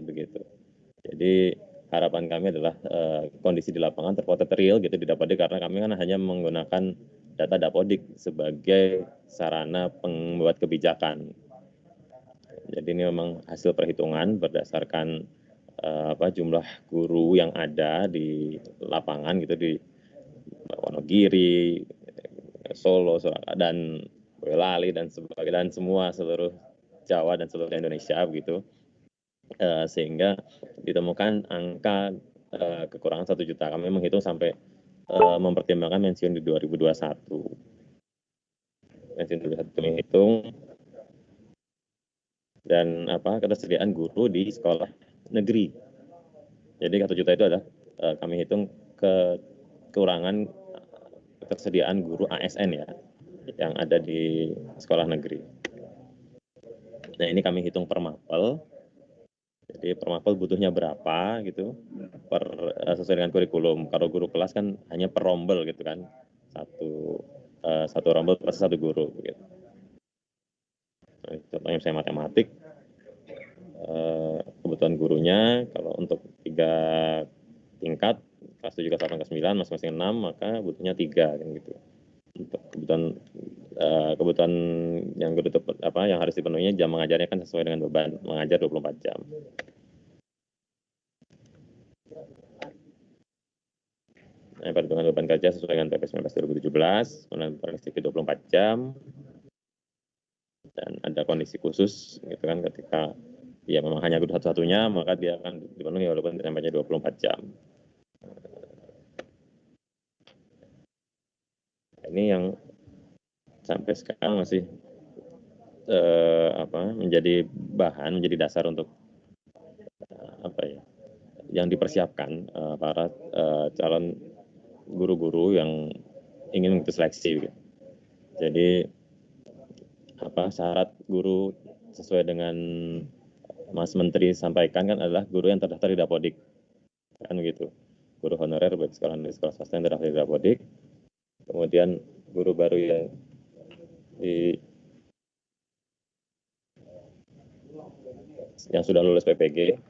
begitu. Jadi harapan kami adalah kondisi di lapangan terpotret real gitu di Dapodik, karena kami kan hanya menggunakan data Dapodik sebagai sarana pembuat kebijakan. Jadi ini memang hasil perhitungan berdasarkan jumlah guru yang ada di lapangan gitu di Wonogiri, Solo, dan Boyolali dan sebagainya, dan semua seluruh Jawa dan seluruh Indonesia begitu, sehingga ditemukan angka kekurangan 1 juta. Kami menghitung sampai mempertimbangkan pensiun di 2021. Pensiun 2021 menghitung dan ketersediaan guru di sekolah negeri. Jadi 1 juta itu adalah kami hitung kekurangan ketersediaan guru ASN ya yang ada di sekolah negeri. Nah ini kami hitung per mapel. Jadi per mapel butuhnya berapa gitu sesuai dengan kurikulum. Kalau guru kelas kan hanya per rombel gitu kan, satu rombel plus 1 guru gitu. Nah, contohnya misalnya matematik, kebutuhan gurunya kalau untuk 3 tingkat, kelas 7, kelas 8, kelas 9 masing-masing 6, maka butuhnya 3 kan gitu. Untuk kebutuhan yang yang harus dipenuhi, jam mengajarnya kan sesuai dengan beban mengajar 24 jam. Nah, perhitungan beban kerja sesuai dengan PP 19 2017, kemudian produktivitas 24 jam, dan ada kondisi khusus gitu kan, ketika ya memang hanya guru satu-satunya, maka dia akan dipenuhi walaupun sampainya 24 jam. Ini yang sampai sekarang masih menjadi bahan, menjadi dasar untuk yang dipersiapkan para calon guru-guru yang ingin mengikuti seleksi. Jadi syarat guru sesuai dengan Mas Menteri sampaikan kan adalah guru yang terdaftar di Dapodik, kan begitu. Guru honorer bagi sekolah swasta yang terdaftar di Dapodik. Kemudian guru baru yang sudah lulus PPG.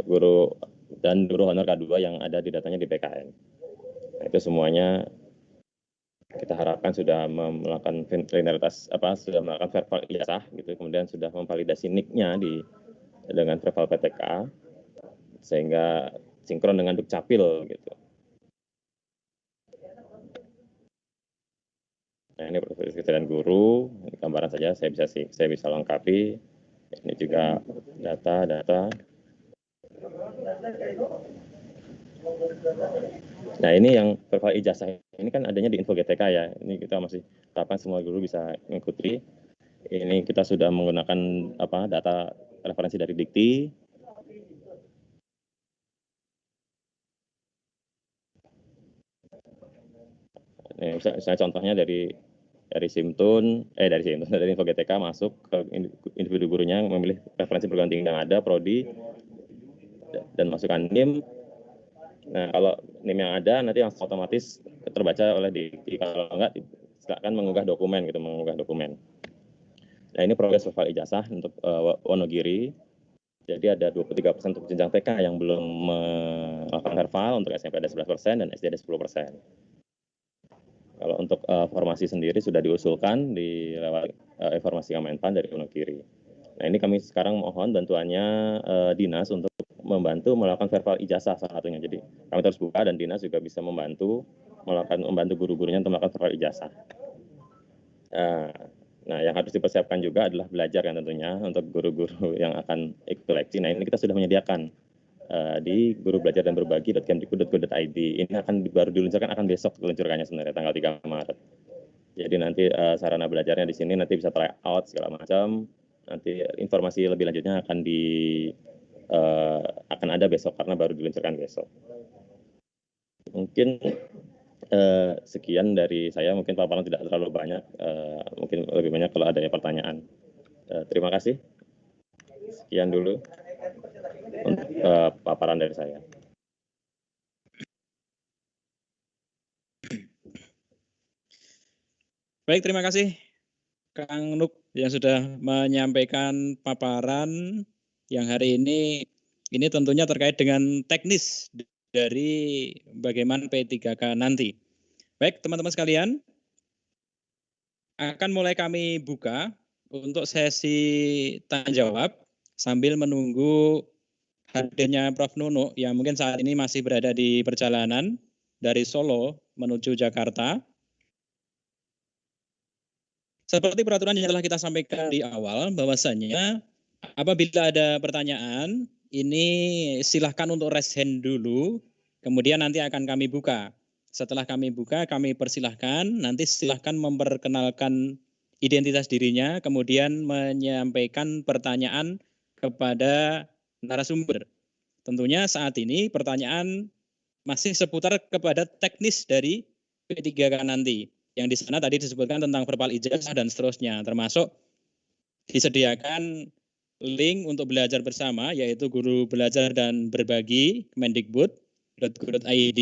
Guru dan guru honor K2 yang ada di datanya di PKN. Nah, itu semuanya kita harapkan sudah melakukan sudah melakukan verbal ijazah gitu, kemudian sudah memvalidasi NIK-nya dengan verbal PTK sehingga sinkron dengan Dukcapil gitu. Nah, ini proses kesehatan guru, gambaran saja saya bisa lengkapi. Ini juga data. Nah, ini yang verbal ijazah ini kan adanya di info GTK ya. Ini kita masih harapkan semua guru bisa mengikuti. Ini kita sudah menggunakan data referensi dari Dikti. Ini misalnya contohnya dari Simtun, dari info GTK masuk ke individu gurunya, memilih referensi perguruan tinggi yang ada, prodi, dan masukkan NIM. Nah, kalau NIM yang ada nanti langsung otomatis terbaca oleh Dikti. Kalau enggak, silakan mengunggah dokumen. Nah, ini progres verbal ijazah untuk Wonogiri. Jadi ada 23% untuk jenjang TK yang belum melakukan verbal, untuk SMP ada 11% dan SD ada 10%. Kalau untuk formasi sendiri sudah diusulkan di lewat informasi Kemenpan dari Wonogiri. Nah, ini kami sekarang mohon bantuannya dinas untuk membantu melakukan verbal ijazah salah satunya. Jadi kami terus buka dan dinas juga bisa membantu guru-gurunya untuk melakukan verbal ijazah. Nah, yang harus dipersiapkan juga adalah belajar kan tentunya untuk guru-guru yang akan ikut seleksi. Nah, ini kita sudah menyediakan di gurubelajar.kemdikbud.go.id. Ini baru diluncurkan, akan besok diluncurkannya sebenarnya tanggal 3 Maret. Jadi nanti sarana belajarnya di sini nanti bisa try out segala macam. Nanti informasi lebih lanjutnya akan ada besok karena baru diluncurkan besok. Mungkin sekian dari saya, mungkin paparan tidak terlalu banyak, mungkin lebih banyak kalau ada pertanyaan. Terima kasih. Sekian dulu untuk paparan dari saya. Baik, terima kasih Kang Nuk yang sudah menyampaikan paparan yang hari ini tentunya terkait dengan teknis dari bagaimana P3K nanti. Baik, teman-teman sekalian, akan mulai kami buka untuk sesi tanya jawab sambil menunggu hadirnya Prof. Nunuk yang mungkin saat ini masih berada di perjalanan dari Solo menuju Jakarta. Seperti peraturan yang telah kita sampaikan di awal, bahwasannya apabila ada pertanyaan, ini silahkan untuk raise hand dulu, kemudian nanti akan kami buka. Setelah kami buka, kami persilahkan, nanti silahkan memperkenalkan identitas dirinya, kemudian menyampaikan pertanyaan kepada narasumber. Tentunya saat ini pertanyaan masih seputar kepada teknis dari P3K nanti. Yang di sana tadi disebutkan tentang verbal ijazah dan seterusnya, termasuk disediakan link untuk belajar bersama, yaitu Guru Belajar dan Berbagi Kemendikbud.go.id.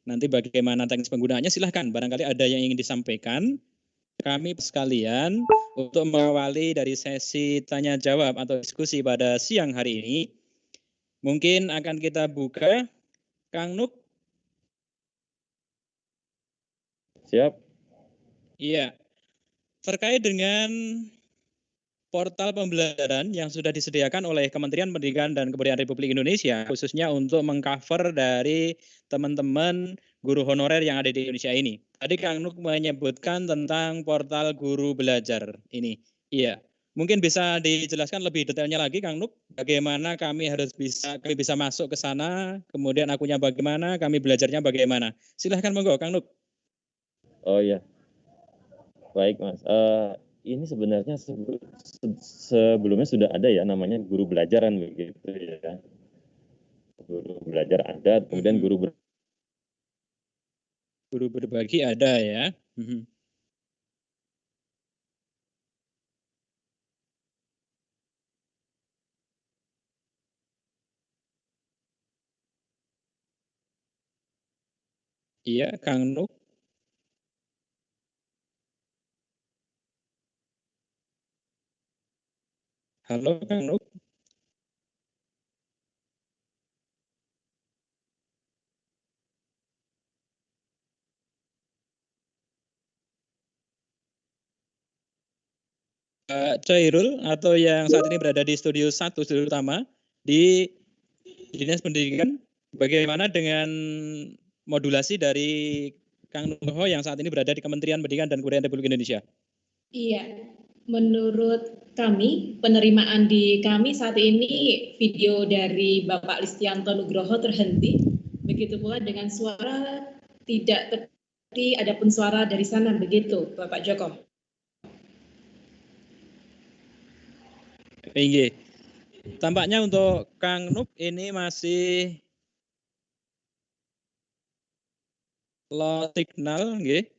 Nanti bagaimana teknis penggunaannya silahkan, barangkali ada yang ingin disampaikan. Kami sekalian untuk mengawali dari sesi tanya jawab atau diskusi pada siang hari ini, mungkin akan kita buka. Kang Nuk. Siap. Iya, terkait dengan portal pembelajaran yang sudah disediakan oleh Kementerian Pendidikan dan Kebudayaan Republik Indonesia, khususnya untuk mengcover dari teman-teman guru honorer yang ada di Indonesia ini. Tadi Kang Nuk menyebutkan tentang portal guru belajar ini. Iya, mungkin bisa dijelaskan lebih detailnya lagi Kang Nuk, bagaimana kami bisa masuk ke sana, kemudian akunnya bagaimana, kami belajarnya bagaimana. Silahkan monggo Kang Nuk. Oh iya, baik Mas. Ini sebenarnya sebelumnya sudah ada ya namanya guru belajaran begitu ya. Guru belajar ada, kemudian guru berbagi ada ya. Iya, Kang Nuk. Halo, Kang Nuk. Cairul atau yang saat ini berada di studio 1, studio utama di Dinas Pendidikan, bagaimana dengan modulasi dari Kang Nuho yang saat ini berada di Kementerian Pendidikan dan Kebudayaan Republik Indonesia? Iya, menurut kami, penerimaan di kami saat ini video dari Bapak Listianto Nugroho terhenti. Begitu pula dengan suara tidak terhenti, adapun suara dari sana, begitu Bapak Joko. Iya. Tampaknya untuk Kang Nuk ini masih low signal, nggih.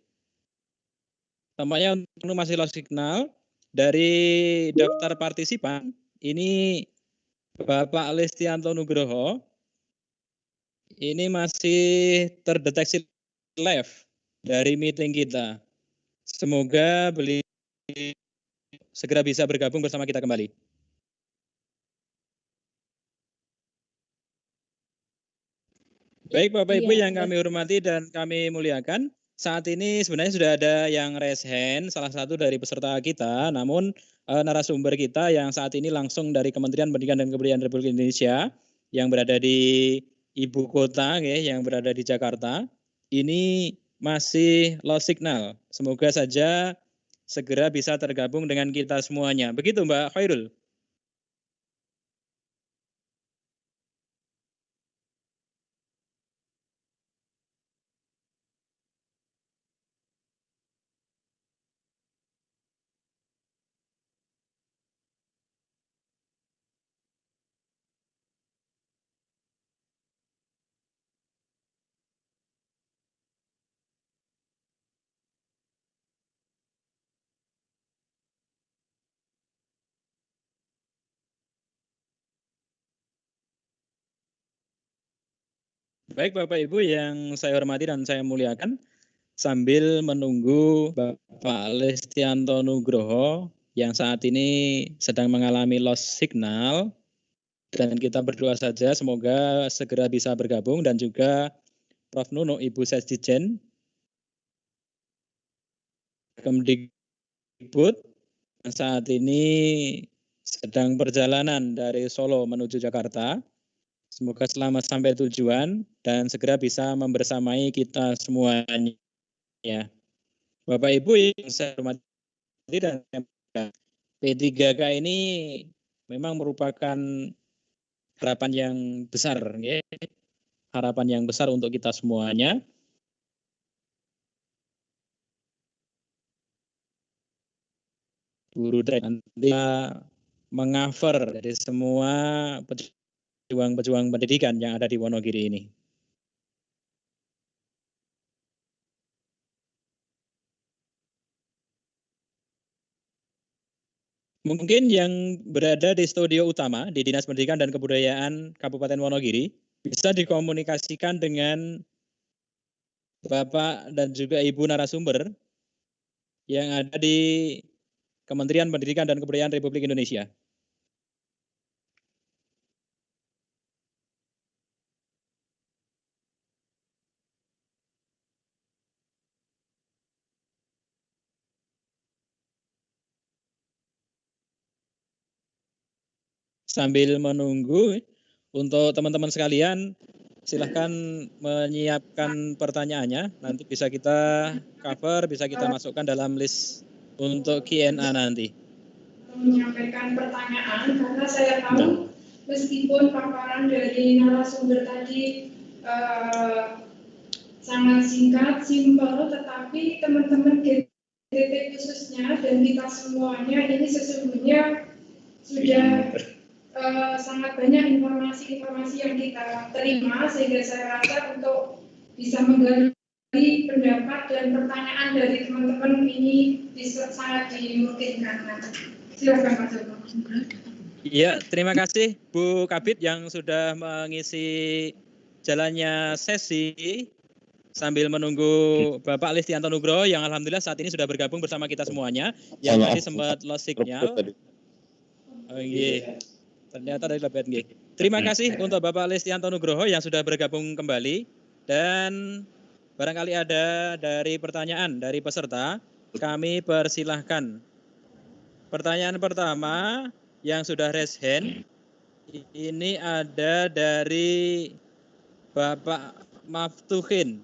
Tampaknya untuk masih low signal. Dari daftar partisipan, ini Bapak Listianto Nugroho, ini masih terdeteksi live dari meeting kita. Semoga beliau segera bisa bergabung bersama kita kembali. Baik Bapak Ibu yang kami hormati dan kami muliakan, saat ini sebenarnya sudah ada yang raise hand, salah satu dari peserta kita, namun narasumber kita yang saat ini langsung dari Kementerian Pendidikan dan Kebudayaan Republik Indonesia yang berada di ibu kota, yang berada di Jakarta, ini masih low signal. Semoga saja segera bisa tergabung dengan kita semuanya. Begitu Mbak Khairul. Baik Bapak Ibu yang saya hormati dan saya muliakan, sambil menunggu Bapak Listianto Nugroho yang saat ini sedang mengalami lost signal, dan kita berdoa saja semoga segera bisa bergabung, dan juga Prof. Nuno, Ibu Sesdijen, Kemdikbud saat ini sedang perjalanan dari Solo menuju Jakarta. Semoga selamat sampai tujuan dan segera bisa membersamai kita semuanya. Bapak Ibu yang saya hormati dan P3K ini memang merupakan harapan yang besar, ya. Harapan yang besar untuk kita semuanya. Guru nanti meng-cover dari semua pejuang-pejuang pendidikan yang ada di Wonogiri ini. Mungkin yang berada di studio utama di Dinas Pendidikan dan Kebudayaan Kabupaten Wonogiri bisa dikomunikasikan dengan Bapak dan juga Ibu narasumber yang ada di Kementerian Pendidikan dan Kebudayaan Republik Indonesia. Sambil menunggu, untuk teman-teman sekalian, silahkan menyiapkan pertanyaannya. Nanti bisa kita cover, bisa kita masukkan dalam list untuk Q&A nanti. Menyampaikan pertanyaan karena saya tahu meskipun paparan dari narasumber tadi sangat singkat, simpel, tetapi teman-teman GTT khususnya dan kita semuanya ini sesungguhnya sudah sangat banyak informasi-informasi yang kita terima, sehingga saya rasa untuk bisa menggali pendapat dan pertanyaan dari teman-teman ini bisa sangat dimungkinkan. Silakan Pak Joko. Iya, terima kasih Bu Kabid yang sudah mengisi jalannya sesi sambil menunggu Bapak Listianto Nugroho yang alhamdulillah saat ini sudah bergabung bersama kita semuanya, yang tadi sempat lost signal. Oh, iya. Ternyata dari Lebet. Terima kasih untuk Bapak Listianto Nugroho yang sudah bergabung kembali, dan barangkali ada dari pertanyaan dari peserta, kami persilahkan. Pertanyaan pertama yang sudah raise hand ini ada dari Bapak Maftuhin.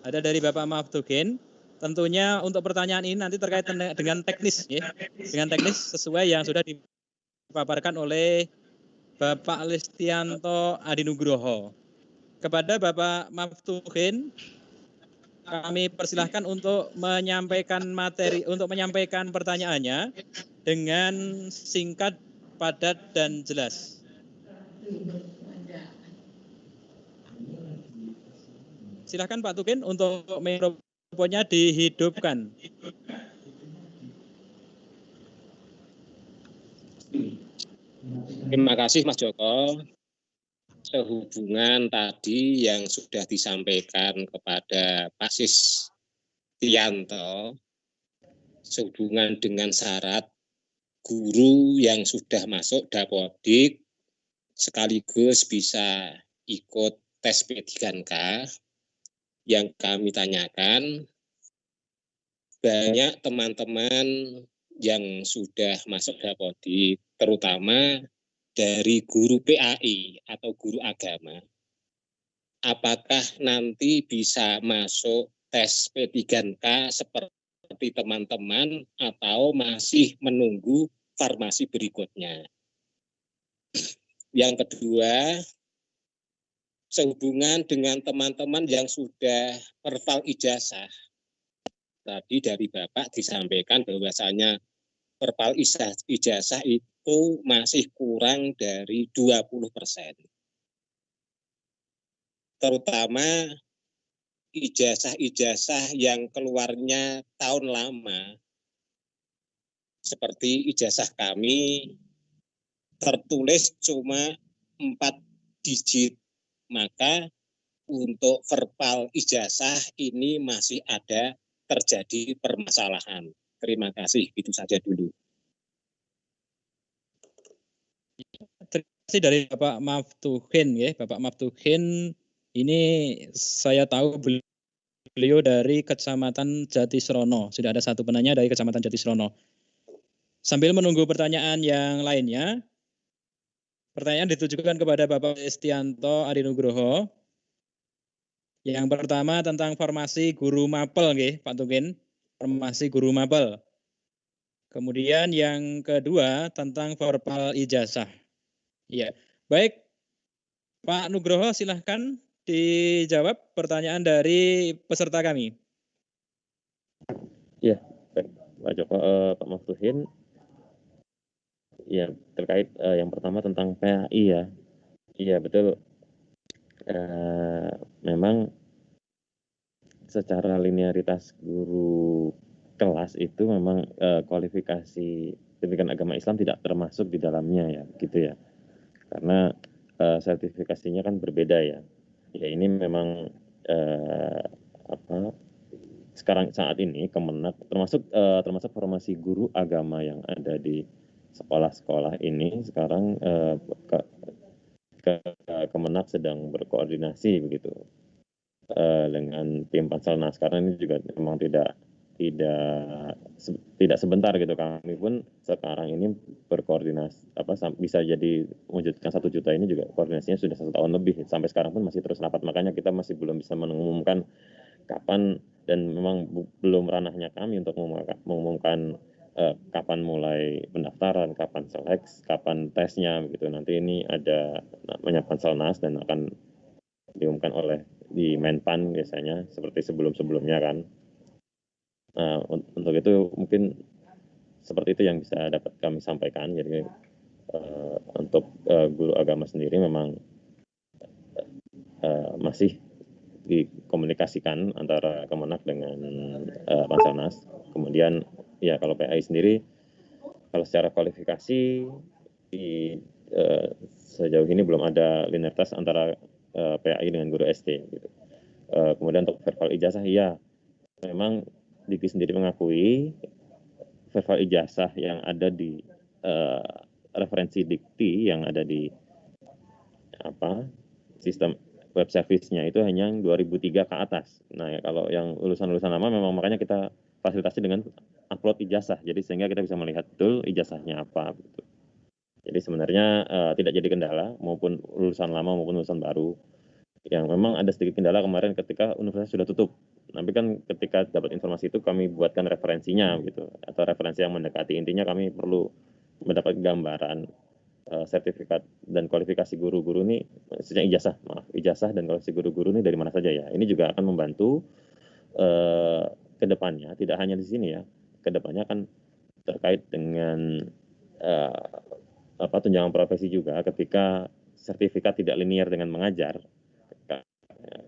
Ada dari Bapak Maftuhin. Tentunya untuk pertanyaan ini nanti terkait dengan teknis, ya. Dengan teknis sesuai yang sudah dipaparkan oleh Bapak Listianto Adinugroho. Kepada Bapak Maftuhin, kami persilahkan untuk menyampaikan materi, untuk menyampaikan pertanyaannya dengan singkat, padat, dan jelas. Silakan Pak Tukin untuk mikrofonnya dihidupkan. Terima kasih Mas Joko. Sehubungan tadi yang sudah disampaikan kepada Pak Listianto, sehubungan dengan syarat guru yang sudah masuk Dapodik sekaligus bisa ikut tes P3K, yang kami tanyakan, banyak teman-teman yang sudah masuk Dapodik, terutama dari guru PAI atau guru agama, apakah nanti bisa masuk tes P3K seperti teman-teman atau masih menunggu farmasi berikutnya? Yang kedua, sehubungan dengan teman-teman yang sudah perval ijazah, tadi dari Bapak disampaikan bahwasanya perval ijazah itu masih kurang dari 20%. Terutama ijazah-ijazah yang keluarnya tahun lama, seperti ijazah kami tertulis cuma 4 digit, maka untuk verbal ijazah ini masih ada terjadi permasalahan. Terima kasih, itu saja dulu. Terima kasih dari Bapak Maftuhin ya. Bapak Maftuhin ini saya tahu beliau dari Kecamatan Jatisrono. Sudah ada satu penanya dari Kecamatan Jatisrono. Sambil menunggu pertanyaan yang lainnya, pertanyaan ditujukan kepada Bapak Listianto Adinugroho. Yang pertama tentang formasi guru mapel, nggih, Pak Tukin. Formasi guru mapel. Kemudian yang kedua tentang verbal ijazah. Iya, baik, Pak Nugroho, silahkan dijawab pertanyaan dari peserta kami. Ya, baik, Pak Joko, Pak Maftuhin. Ya, terkait yang pertama tentang PAI ya. Iya, betul. Memang secara linearitas guru kelas itu memang kualifikasi pendidikan agama Islam tidak termasuk di dalamnya ya, gitu ya. Karena sertifikasinya kan berbeda ya. Ya ini memang sekarang saat ini Kemenak termasuk formasi guru agama yang ada di sekolah-sekolah ini sekarang Kemenak sedang berkoordinasi begitu dengan tim Panselnas, karena ini juga memang tidak sebentar gitu. Kami pun sekarang ini berkoordinasi bisa jadi mewujudkan 1 juta ini juga koordinasinya sudah 1 tahun lebih, sampai sekarang pun masih terus rapat, makanya kita masih belum bisa mengumumkan kapan, dan memang belum ranahnya kami untuk mengumumkan kapan mulai pendaftaran, kapan seleksi, kapan tesnya gitu. Nanti ini ada namanya Panselnas dan akan diumumkan oleh di Menpan biasanya seperti sebelum-sebelumnya kan. Nah, untuk itu mungkin seperti itu yang bisa dapat kami sampaikan. Jadi untuk guru agama sendiri memang masih dikomunikasikan antara Kemenak dengan Panselnas. Kemudian ya kalau PAI sendiri, kalau secara kualifikasi sejauh ini belum ada linearitas antara PAI dengan guru SD gitu. Kemudian untuk verbal ijazah, ya memang Diki sendiri mengakui verbal ijazah yang ada di referensi dikti yang ada di sistem web service-nya itu hanya yang 2003 ke atas. Nah, ya, kalau yang lulusan-lulusan lama memang makanya kita fasilitasi dengan upload ijazah, jadi sehingga kita bisa melihat betul ijazahnya apa gitu. Jadi sebenarnya tidak jadi kendala, maupun lulusan lama maupun lulusan baru. Yang memang ada sedikit kendala kemarin ketika universitas sudah tutup. Tapi kan ketika dapat informasi itu kami buatkan referensinya gitu, atau referensi yang mendekati. Intinya kami perlu mendapat gambaran sertifikat dan kualifikasi guru-guru ini, sejak ijazah dan kualifikasi guru-guru ini dari mana saja ya. Ini juga akan membantu ke depannya, tidak hanya di sini ya, ke depannya akan terkait dengan tunjangan profesi juga ketika sertifikat tidak linear dengan mengajar.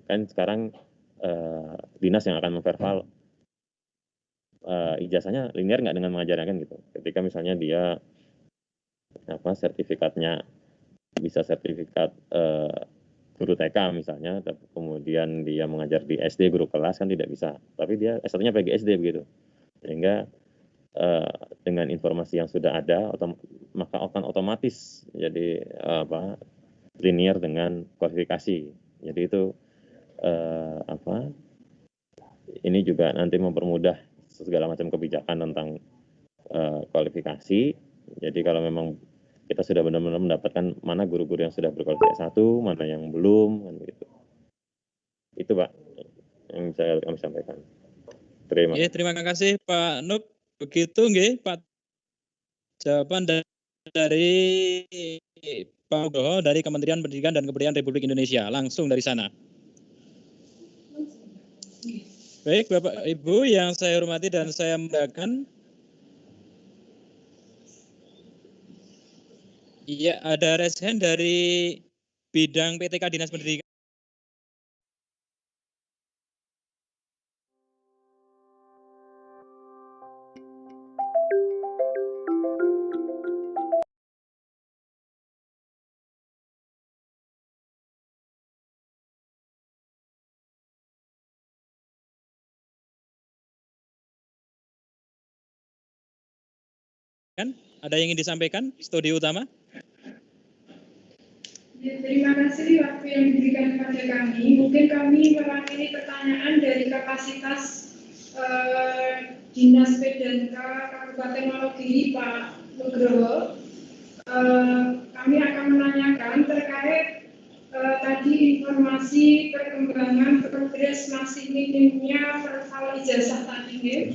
Kan sekarang dinas yang akan memverbal ijazahnya linear nggak dengan mengajarnya kan gitu. Ketika misalnya dia sertifikatnya bisa sertifikat guru TK misalnya, kemudian dia mengajar di SD guru kelas kan tidak bisa, tapi dia S1-nya PGSD begitu. Sehingga dengan informasi yang sudah ada, maka akan otomatis jadi linear dengan kualifikasi. Jadi itu ini juga nanti mempermudah segala macam kebijakan tentang kualifikasi. Jadi kalau memang kita sudah benar-benar mendapatkan mana guru-guru yang sudah berkualifikasi S1, mana yang belum, kan gitu. Itu Pak yang bisa kami sampaikan. Terima kasih Pak Nuk. Begitu nggih Pak jawaban dari Pak Nugroho dari Kementerian Pendidikan dan Kebudayaan Republik Indonesia, langsung dari sana. Baik Bapak Ibu yang saya hormati dan saya muliakan. Iya, ada raise hand dari bidang PTK Dinas Pendidikan. Silahkan, ada yang ingin disampaikan, studio utama? Ya, terima kasih waktu yang diberikan kepada kami. Mungkin kami mewakili pertanyaan dari kapasitas Dinas PDNK Kabupaten Wonogiri, Pak Nugroho. Kami akan menanyakan terkait tadi informasi perkembangan progres masih minimnya perval ijazah tadi.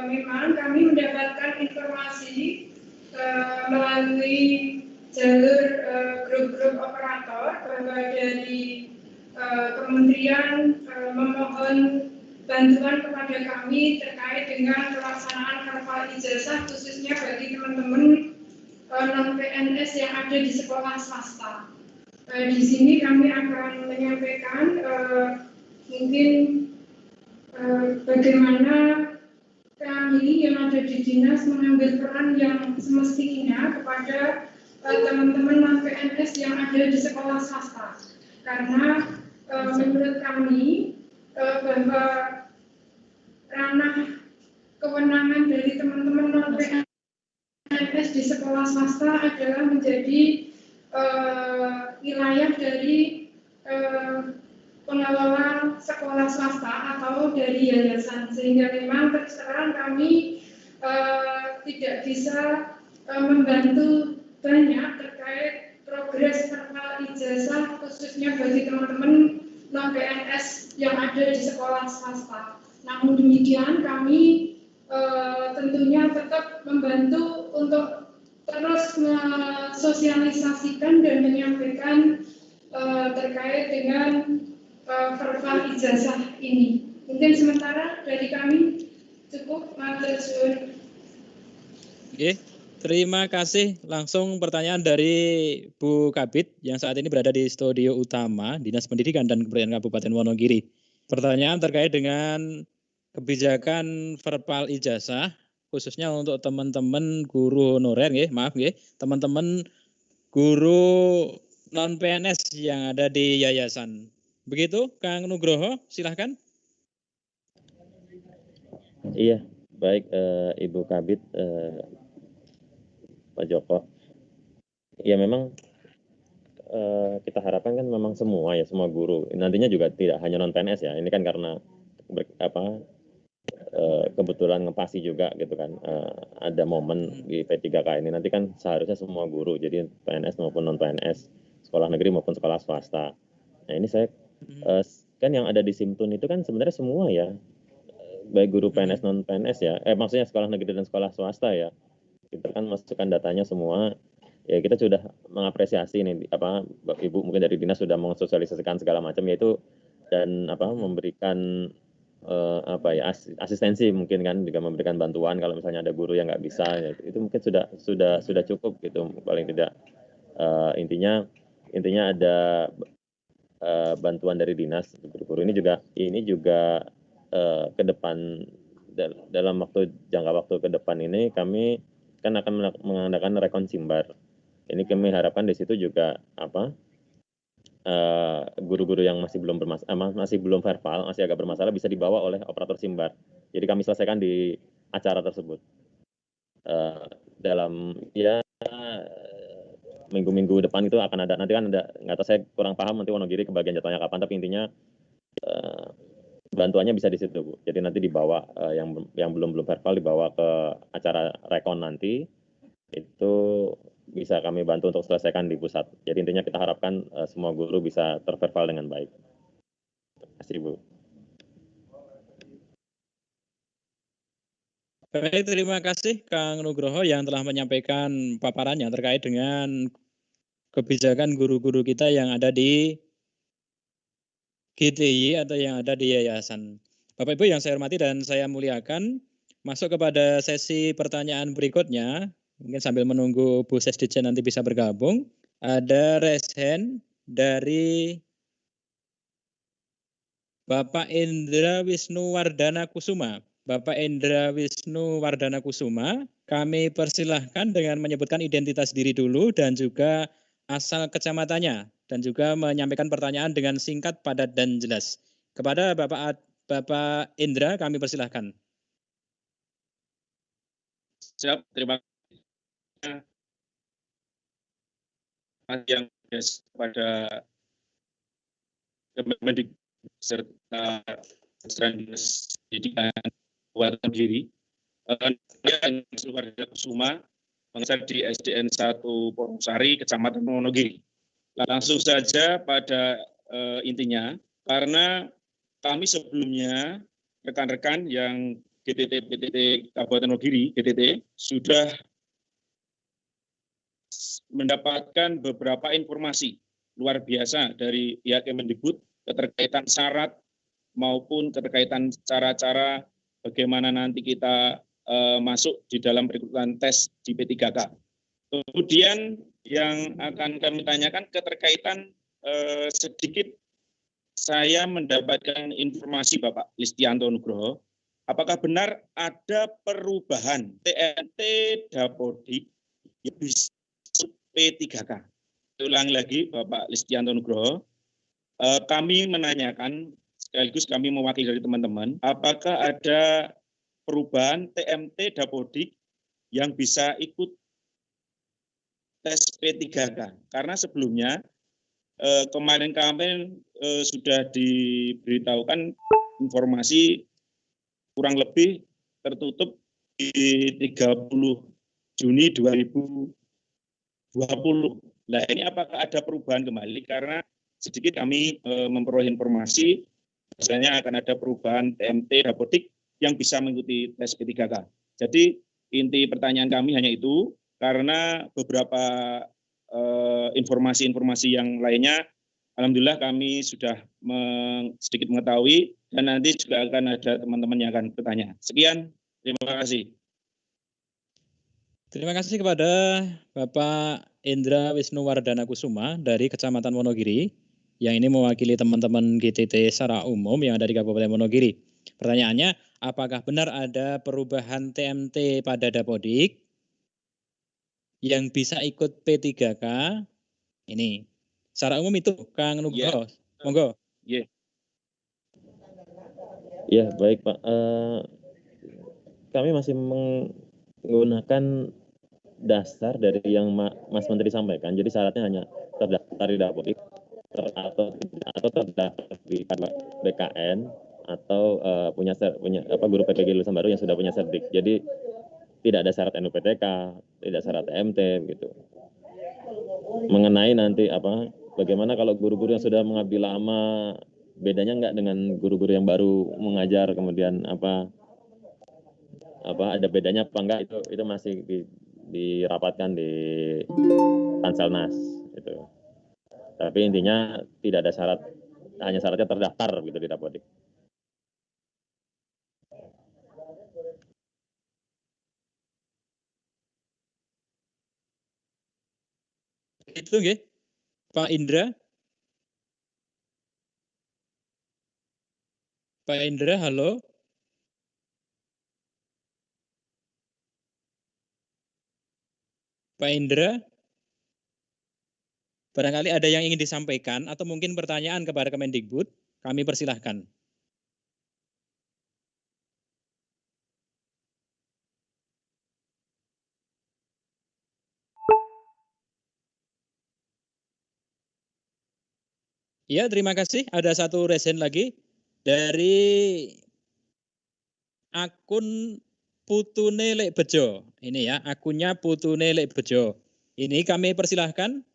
Memang kami mendapatkan informasi melalui jalur grup-grup operator bahwa dari kementerian memohon bantuan kepada kami terkait dengan pelaksanaan perval ijazah khususnya bagi teman-teman non-PNS yang ada di sekolah swasta. Di sini kami akan menyampaikan mungkin bagaimana kami yang ada di dinas mengambil peran yang semestinya kepada teman-teman non-PNS yang ada di sekolah swasta. Karena menurut kami bahwa ranah kewenangan dari teman-teman non-PNS di sekolah swasta adalah menjadi wilayah dari pengelola sekolah swasta atau dari yayasan, sehingga memang terus terang kami tidak bisa membantu banyak terkait progres perval ijazah khususnya bagi teman-teman non-PNS yang ada di sekolah swasta. Namun demikian kami tentunya tetap membantu untuk terus mensosialisasikan dan menyampaikan terkait dengan perval ijazah ini. Mungkin sementara dari kami cukup. Matur suwun. Oke, terima kasih. Langsung pertanyaan dari Bu Kabid yang saat ini berada di studio utama Dinas Pendidikan dan Kebudayaan Kabupaten Wonogiri. Pertanyaan terkait dengan kebijakan perval ijazah khususnya untuk teman-teman guru honorer, teman-teman guru non PNS yang ada di yayasan. Begitu, Kang Nugroho, silahkan. Iya, baik Ibu Kabid, Pak Joko. Ya memang kita harapkan kan memang semua guru. Nantinya juga tidak hanya non PNS ya. Ini kan karena kebetulan ngepasi juga gitu kan. Ada momen di P3K ini nanti kan seharusnya semua guru, jadi PNS maupun non PNS, sekolah negeri maupun sekolah swasta. Nah ini saya kan yang ada di Simtun itu kan sebenarnya semua ya, baik guru PNS non PNS ya, maksudnya sekolah negeri dan sekolah swasta ya. Kita kan masukkan datanya semua. Ya kita sudah mengapresiasi nih Bapak Ibu mungkin dari dinas sudah mensosialisasikan segala macam yaitu dan memberikan asistensi mungkin kan juga memberikan bantuan kalau misalnya ada guru yang nggak bisa ya, itu mungkin sudah cukup gitu paling tidak. Intinya ada bantuan dari dinas guru ini juga ke depan dalam jangka waktu ke depan ini kami kan akan mengadakan rekon simbar. Ini kami harapkan di situ juga guru-guru yang masih belum verbal, masih agak bermasalah bisa dibawa oleh operator simbar. Jadi kami selesaikan di acara tersebut. Dalam minggu-minggu depan itu akan ada, nanti kan ada, nggak tahu saya kurang paham nanti Wonogiri kebagian jadwalnya kapan, tapi intinya bantuannya bisa di situ Bu. Jadi nanti dibawa yang belum verbal dibawa ke acara rekon nanti, itu bisa kami bantu untuk selesaikan di pusat. Jadi intinya kita harapkan semua guru bisa terverbal dengan baik. Terima kasih Bu. Baik, terima kasih Kang Nugroho yang telah menyampaikan paparannya terkait dengan kebijakan guru-guru kita yang ada di GTI atau yang ada di yayasan. Bapak Ibu yang saya hormati dan saya muliakan, masuk kepada sesi pertanyaan berikutnya. Mungkin sambil menunggu Bu Sesdijen nanti bisa bergabung. Ada raise hand dari Bapak Indra Wisnu Wardana Kusuma. Bapak Indra Wisnu Wardana Kusuma, kami persilahkan dengan menyebutkan identitas diri dulu dan juga asal kecamatannya dan juga menyampaikan pertanyaan dengan singkat, padat, dan jelas. Kepada Bapak Indra kami persilahkan. Siap, terima kasih yang pada Kemendikbud serta Dinas Pendidikan Kabupaten Kediri. Warga Kusuma mengajar di SDN 1 Porosari, Kecamatan Wonogiri. Langsung saja pada intinya, karena kami sebelumnya rekan-rekan yang GTT Kabupaten Wonogiri, GTT, sudah mendapatkan beberapa informasi luar biasa dari pihak Kemendikbud keterkaitan syarat maupun keterkaitan cara-cara bagaimana nanti kita masuk di dalam rekrutan tes di P3K. Kemudian yang akan kami tanyakan keterkaitan sedikit saya mendapatkan informasi Bapak Listianto Nugroho, apakah benar ada perubahan TNT Dapodik yang bisa P3K? Ulang lagi Bapak Listianto Nugroho, kami menanyakan sekaligus kami mewakili dari teman-teman, apakah ada perubahan TMT Dapodik yang bisa ikut tes P3K? Karena sebelumnya kemarin sudah diberitahukan informasi kurang lebih tertutup di 30 Juni 2020. Nah ini apakah ada perubahan kembali? Karena sedikit kami memperoleh informasi misalnya akan ada perubahan TMT Dapodik yang bisa mengikuti tes P3K. Jadi inti pertanyaan kami hanya itu, karena beberapa informasi-informasi yang lainnya, alhamdulillah kami sudah sedikit mengetahui, dan nanti juga akan ada teman-teman yang akan bertanya. Sekian, terima kasih. Terima kasih kepada Bapak Indra Wisnuwardana Kusuma dari Kecamatan Wonogiri, yang ini mewakili teman-teman GTT secara umum yang ada di Kabupaten Wonogiri. Pertanyaannya, apakah benar ada perubahan TMT pada Dapodik yang bisa ikut P3K? Ini secara umum itu, Kang Nugroho. Monggo. Ya, baik Pak. Kami masih menggunakan dasar dari yang Mas Menteri sampaikan. Jadi syaratnya hanya terdaftar di Dapodik atau terdaftar di BKN atau punya guru PPG lulusan baru yang sudah punya serdik. Jadi tidak ada syarat NUPTK, tidak syarat TMT begitu. Mengenai nanti bagaimana kalau guru-guru yang sudah mengabdi lama, bedanya enggak dengan guru-guru yang baru mengajar, kemudian ada bedanya apa enggak, itu masih dirapatkan di Panselnas itu. Tapi intinya tidak ada syarat, hanya syaratnya terdaftar gitu di Dapodik. Itu nggih, Pak Indra. Pak Indra, halo. Pak Indra, barangkali ada yang ingin disampaikan atau mungkin pertanyaan kepada Kemendikbud, kami persilahkan. Ya, terima kasih. Ada satu resen lagi dari akun Putune Lek Bejo. Ini ya, akunnya Putune Lek Bejo. Ini kami persilahkan.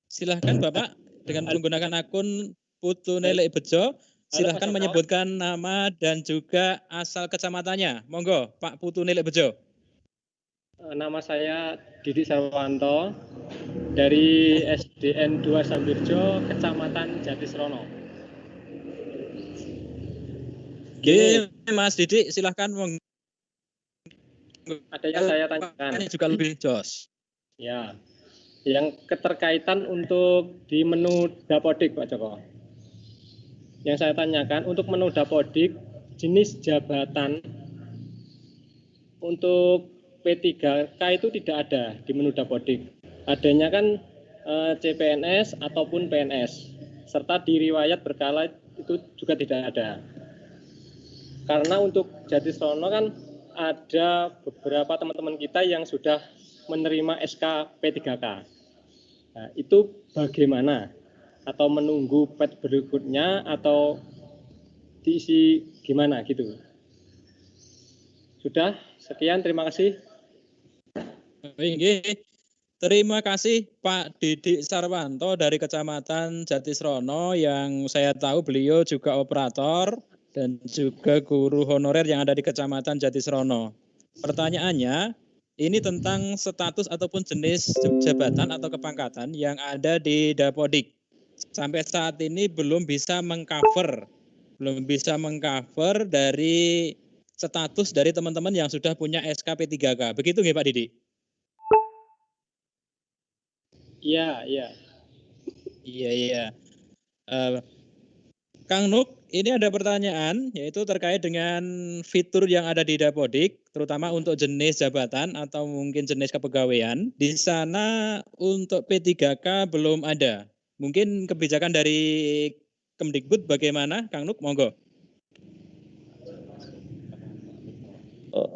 Silahkan Bapak dengan menggunakan akun Putune Lek Bejo. Silahkan menyebutkan nama dan juga asal kecamatannya. Monggo, Pak Putune Lek Bejo. Nama saya Didik Sarwanto dari SDN 2 Sambirjo, Kecamatan Jatisrono. Oke, Mas Didik, silahkan. Ada yang saya tanyakan. Ini juga lebih jos. Ya, yang keterkaitan untuk di menu Dapodik, Pak Joko. Yang saya tanyakan untuk menu Dapodik, jenis jabatan untuk P3K itu tidak ada di menu Dapodik. Adanya kan CPNS ataupun PNS. serta di riwayat berkala itu juga tidak ada. Karena untuk Jatisrono kan ada beberapa teman-teman kita yang sudah menerima SK P3K. Nah, itu bagaimana? Atau menunggu pet berikutnya atau diisi gimana gitu? Sudah, sekian, terima kasih. Terima kasih Pak Didik Sarwanto dari Kecamatan Jatisrono yang saya tahu beliau juga operator dan juga guru honorer yang ada di Kecamatan Jatisrono. Pertanyaannya, ini tentang status ataupun jenis jabatan atau kepangkatan yang ada di Dapodik. Sampai saat ini belum bisa mengcover dari status dari teman-teman yang sudah punya SK P3K. Begitu nggih Pak Didik? Iya. Kang Nuk, ini ada pertanyaan yaitu terkait dengan fitur yang ada di Dapodik, terutama untuk jenis jabatan atau mungkin jenis kepegawaian. Di sana untuk P3K belum ada. Mungkin kebijakan dari Kemdikbud bagaimana, Kang Nuk? Monggo.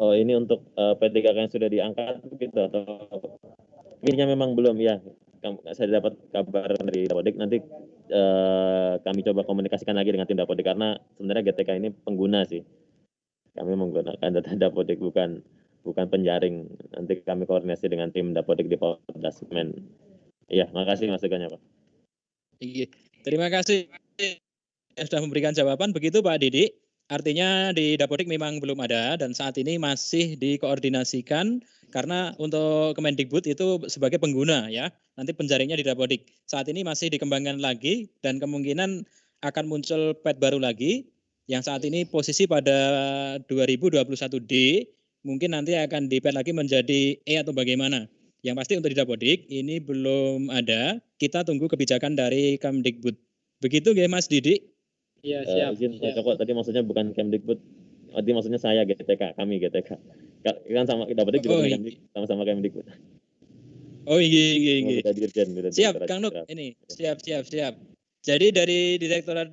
Ini untuk P3K yang sudah diangkat begitu atau akhirnya memang belum ya. Saya dapat kabar dari Dapodik, nanti kami coba komunikasikan lagi dengan tim Dapodik karena sebenarnya GTK ini pengguna sih. Kami menggunakan data Dapodik bukan penjaring. Nanti kami koordinasi dengan tim Dapodik di Polda Semen. Iya, makasih masukannya Pak. Iya, terima kasih sudah memberikan jawaban. Begitu Pak Didik. Artinya di Dapodik memang belum ada dan saat ini masih dikoordinasikan karena untuk Kemendikbud itu sebagai pengguna ya. Nanti penjaringnya di Dapodik. Saat ini masih dikembangkan lagi dan kemungkinan akan muncul pet baru lagi yang saat ini posisi pada 2021D, mungkin nanti akan di-pet lagi menjadi E atau bagaimana. Yang pasti untuk di Dapodik ini belum ada. Kita tunggu kebijakan dari Kemdikbud. Begitu nggih Mas Didik? Iya, siap. Izin Pak Joko, tadi maksudnya bukan Kemdikbud. Tadi maksudnya saya GTK, kami GTK. Kan sama Dapodik juga sama-sama Kemdikbud. Oh iya. Dirjen. Siap, Kang Nuk. Ini siap. Jadi dari Direktorat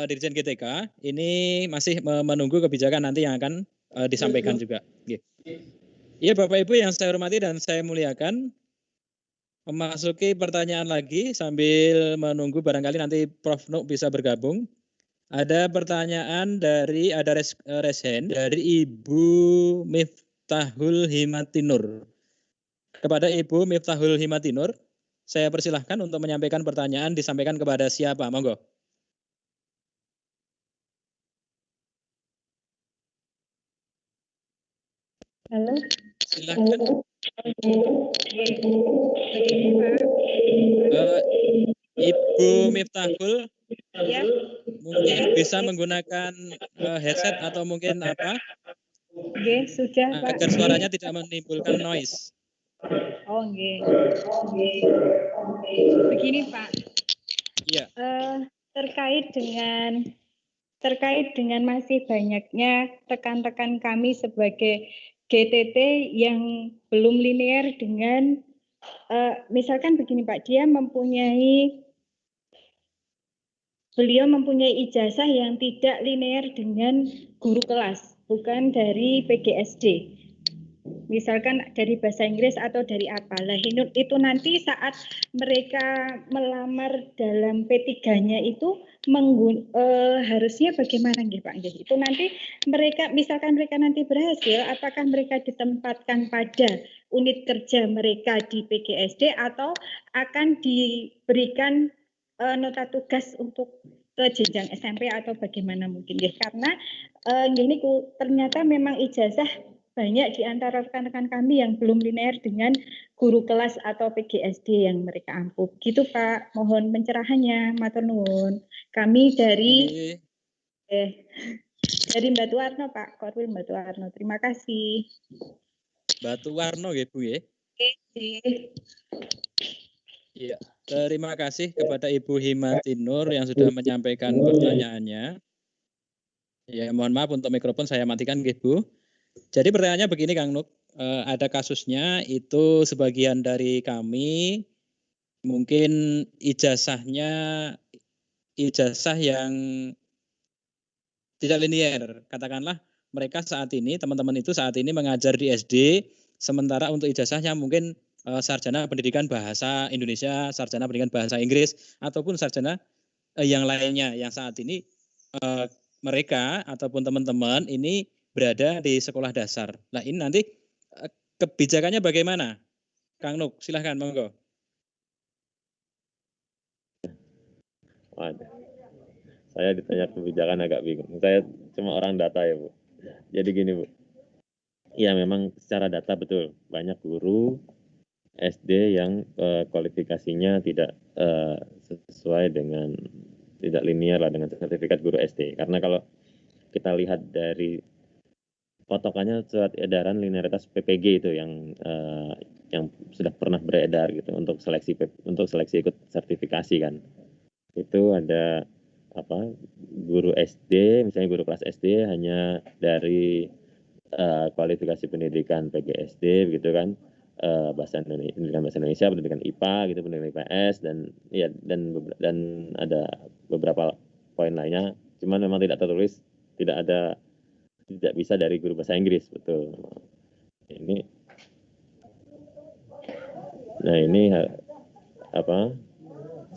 Dirjen GTK ini masih menunggu kebijakan nanti yang akan disampaikan juga. Iya, Bapak Ibu yang saya hormati dan saya muliakan. Memasuki pertanyaan lagi sambil menunggu barangkali nanti Prof Nuk bisa bergabung. Ada pertanyaan dari resen dari Ibu Miftahul Himatinur. Kepada Ibu Miftahul Himatinur, saya persilahkan untuk menyampaikan pertanyaan, disampaikan kepada siapa? Monggo. Halo. Silakan. Ibu Miftahul, Ya. mungkin bisa menggunakan headset atau mungkin apa? Oke, sudah Pak. Agar suaranya tidak menimbulkan noise. Oh, nggih. Begini Pak. Iya. Terkait dengan masih banyaknya rekan-rekan kami sebagai GTT yang belum linear dengan misalkan begini Pak, beliau mempunyai ijazah yang tidak linear dengan guru kelas, bukan dari PGSD. Misalkan dari bahasa Inggris atau dari apa. Lah itu nanti saat mereka melamar dalam P3-nya itu harusnya bagaimana nggih Pak? Itu nanti misalkan mereka nanti berhasil, apakah mereka ditempatkan pada unit kerja mereka di PGSD atau akan diberikan nota tugas untuk ke jenjang SMP atau bagaimana mungkin ya? Karena ternyata memang ijazah banyak di antara rekan-rekan kami yang belum linear dengan guru kelas atau PGSD yang mereka ampuh. Gitu Pak, mohon pencerahannya, matur nuwun. Kami dari Batu Warno Pak, Korwil Batu Warno. Terima kasih. Batu Warno ya Bu ya. Iya, terima kasih kepada Ibu Himatinur yang sudah menyampaikan pertanyaannya. Ya, mohon maaf untuk mikrofon saya matikan nggih Bu. Jadi pertanyaannya begini Kang Nuk, ada kasusnya itu sebagian dari kami mungkin ijazahnya ijazah yang tidak linear. Katakanlah mereka saat ini, teman-teman itu saat ini mengajar di SD, sementara untuk ijazahnya mungkin sarjana pendidikan bahasa Indonesia, sarjana pendidikan bahasa Inggris, ataupun sarjana yang lainnya yang saat ini mereka ataupun teman-teman ini berada di sekolah dasar. Nah ini nanti kebijakannya bagaimana? Kang Nuk, silahkan monggo. Waduh, saya ditanya kebijakan agak bingung. Saya cuma orang data ya Bu. Jadi gini Bu, ya memang secara data betul banyak guru SD yang kualifikasinya tidak sesuai dengan, tidak linear lah dengan sertifikat guru SD. Karena kalau kita lihat dari potokannya surat edaran linearitas PPG itu yang sudah pernah beredar gitu untuk seleksi ikut sertifikasi kan. Itu ada apa, guru SD, misalnya guru kelas SD hanya dari kualifikasi pendidikan PGSD begitu kan, pendidikan bahasa Indonesia, pendidikan IPA gitu, pendidikan IPS, dan ya dan ada beberapa poin lainnya, cuman memang tidak tertulis, tidak bisa dari guru bahasa Inggris, betul. Ini apa,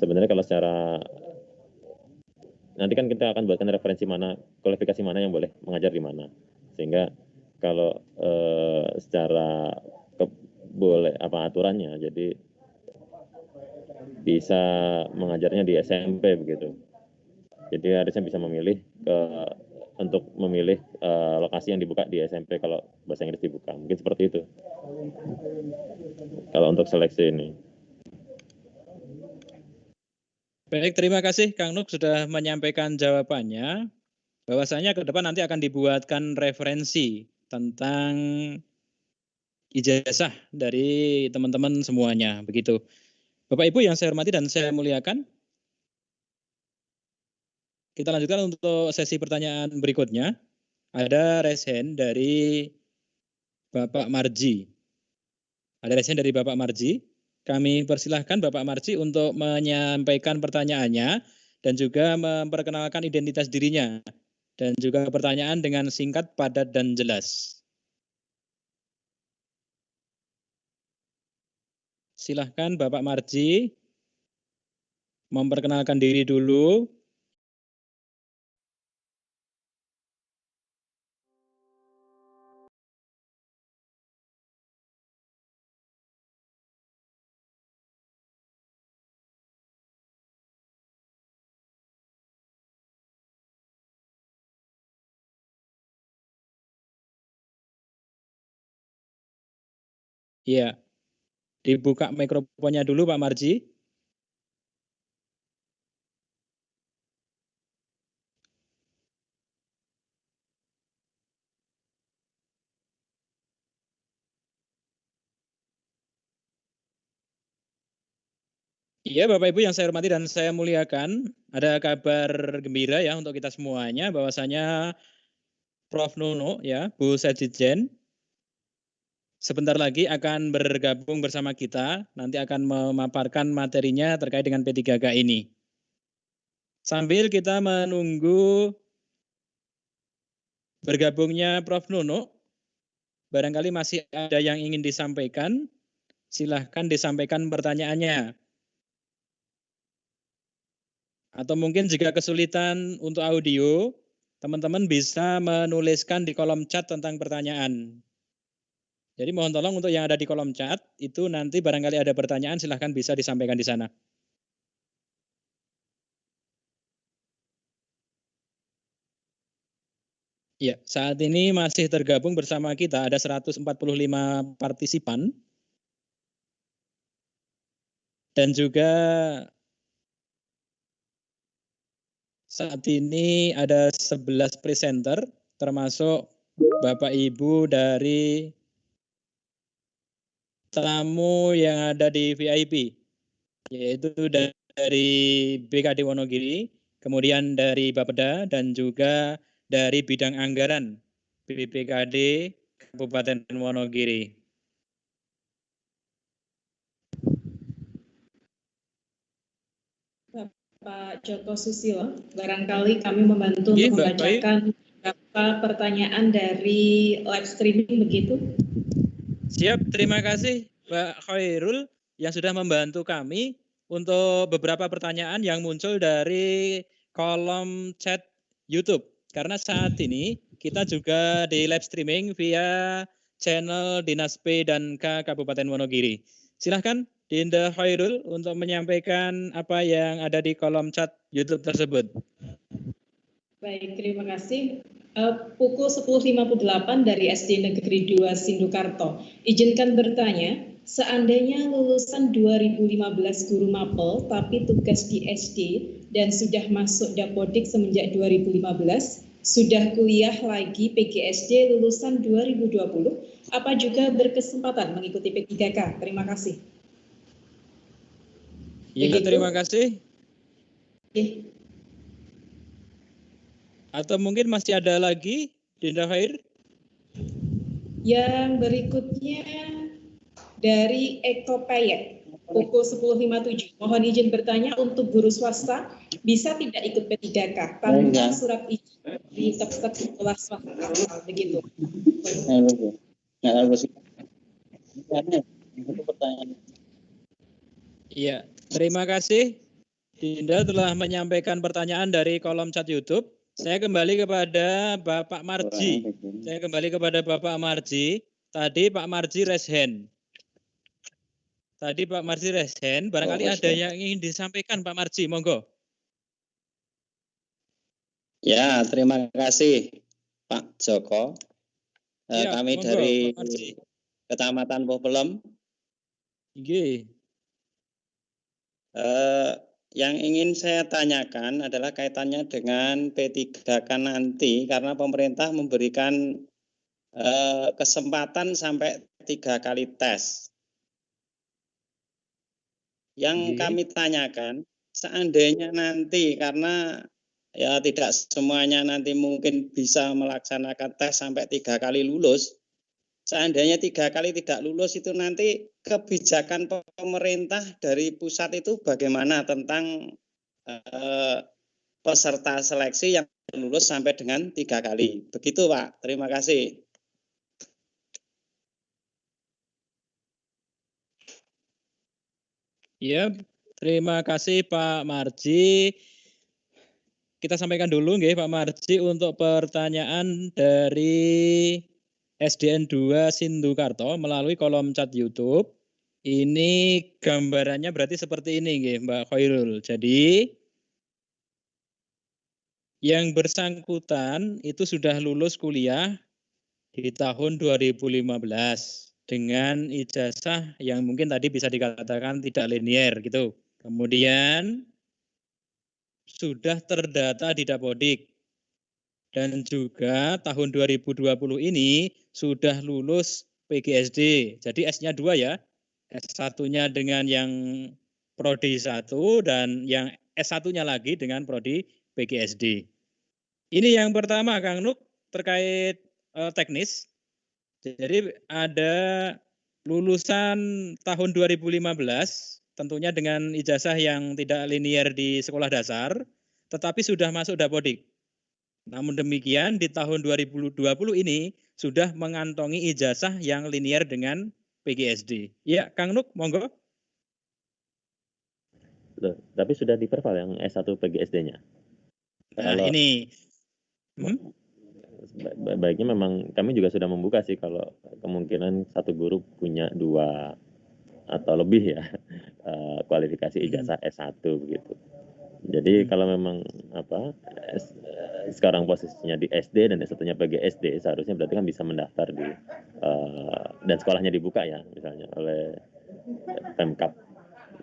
sebenarnya kalau secara nanti kan kita akan buatkan referensi mana, kualifikasi mana yang boleh mengajar di mana, sehingga kalau secara boleh aturannya, jadi bisa mengajarnya di SMP begitu. Jadi harusnya bisa memilih untuk memilih lokasi yang dibuka di SMP kalau bahasa Inggris dibuka, mungkin seperti itu. Kalau untuk seleksi ini. Baik, terima kasih Kang Nuk sudah menyampaikan jawabannya. Bahwasanya ke depan nanti akan dibuatkan referensi tentang ijazah dari teman-teman semuanya, begitu. Bapak Ibu yang saya hormati dan saya muliakan, kita lanjutkan untuk sesi pertanyaan berikutnya. Ada raise hand dari Bapak Marji. Ada raise hand dari Bapak Marji. Kami persilahkan Bapak Marji untuk menyampaikan pertanyaannya dan juga memperkenalkan identitas dirinya. Dan juga pertanyaan dengan singkat, padat, dan jelas. Silahkan Bapak Marji memperkenalkan diri dulu. Iya, dibuka mikrofonnya dulu Pak Marji. Iya Bapak Ibu yang saya hormati dan saya muliakan, ada kabar gembira ya untuk kita semuanya bahwasanya Prof. Nunu ya, Bu Sekjen sebentar lagi akan bergabung bersama kita, nanti akan memaparkan materinya terkait dengan P3K ini. Sambil kita menunggu bergabungnya Prof. Nunu, barangkali masih ada yang ingin disampaikan, silahkan disampaikan pertanyaannya. Atau mungkin jika kesulitan untuk audio, teman-teman bisa menuliskan di kolom chat tentang pertanyaan. Jadi mohon tolong untuk yang ada di kolom chat, itu nanti barangkali ada pertanyaan, silahkan bisa disampaikan di sana. Ya, saat ini masih tergabung bersama kita ada 145 partisipan. Dan juga saat ini ada 11 presenter, termasuk Bapak Ibu dari tamu yang ada di VIP, yaitu dari BKD Wonogiri, kemudian dari Bapeda, dan juga dari bidang anggaran BPKD Kabupaten Wonogiri. Pak Joko Susilo. Barangkali kami membantu untuk membacakan beberapa pertanyaan dari live streaming begitu. Siap, terima kasih Mbak Khairul yang sudah membantu kami untuk beberapa pertanyaan yang muncul dari kolom chat YouTube. Karena saat ini kita juga di live streaming via channel Dinas P dan K Kabupaten Wonogiri. Silahkan Dinda Khairul untuk menyampaikan apa yang ada di kolom chat YouTube tersebut. Baik, terima kasih. Pukul 10.58 dari SD Negeri 2 Sindukarto. Izinkan bertanya, seandainya lulusan 2015 guru mapel tapi tugas di SD dan sudah masuk Dapodik semenjak 2015, sudah kuliah lagi PGSD lulusan 2020, apa juga berkesempatan mengikuti P3K? Terima kasih. Ya, terima kasih. Oke. Atau mungkin masih ada lagi, Dinda Khair? Yang berikutnya dari Eko Payet, pukul 10.57. Mohon izin bertanya, untuk guru swasta bisa tidak ikut P3K tanpa surat izin di tempat sekolah swasta, begitu. Iya, terima kasih Dinda telah menyampaikan pertanyaan dari kolom chat YouTube. Saya kembali kepada Bapak Marji. Tadi Pak Marji raise hand. Barangkali ada yang ingin disampaikan Pak Marji, monggo. Ya, terima kasih Pak Joko. Ya, kami monggo, dari Kecamatan Pohpelem. Yang ingin saya tanyakan adalah kaitannya dengan P3K nanti, karena pemerintah memberikan kesempatan sampai 3 kali tes. Yang kami tanyakan, seandainya nanti, karena ya tidak semuanya nanti mungkin bisa melaksanakan tes sampai 3 kali lulus, seandainya 3 kali tidak lulus itu nanti kebijakan pemerintah dari pusat itu bagaimana tentang peserta seleksi yang lulus sampai dengan 3 kali. Begitu Pak, terima kasih. Ya, terima kasih Pak Marji. Kita sampaikan dulu nggih Pak Marji untuk pertanyaan dari SDN 2 Sindukarto melalui kolom chat YouTube. Ini gambarannya berarti seperti ini nggih Mbak Khairul. Jadi yang bersangkutan itu sudah lulus kuliah di tahun 2015 dengan ijazah yang mungkin tadi bisa dikatakan tidak linear gitu. Kemudian sudah terdata di Dapodik. Dan juga tahun 2020 ini sudah lulus PGSD. Jadi S-nya 2 ya. S1-nya dengan yang Prodi 1 dan yang S1-nya lagi dengan Prodi PGSD. Ini yang pertama Kang Nuk terkait teknis. Jadi ada lulusan tahun 2015 tentunya dengan ijazah yang tidak linear di sekolah dasar tetapi sudah masuk Dapodik. Namun demikian di tahun 2020 ini sudah mengantongi ijazah yang linear dengan PGSD. Ya, Kang Nuk, monggo. Loh, tapi sudah diperval yang S1 PGSD-nya. Nah, ini. Baiknya memang kami juga sudah membuka sih kalau kemungkinan satu guru punya 2 atau lebih ya kualifikasi ijazah S1 begitu. Jadi kalau memang sekarang posisinya di SD dan S1-nya PGSD, seharusnya berarti kan bisa mendaftar di dan sekolahnya dibuka ya, misalnya oleh Pemkab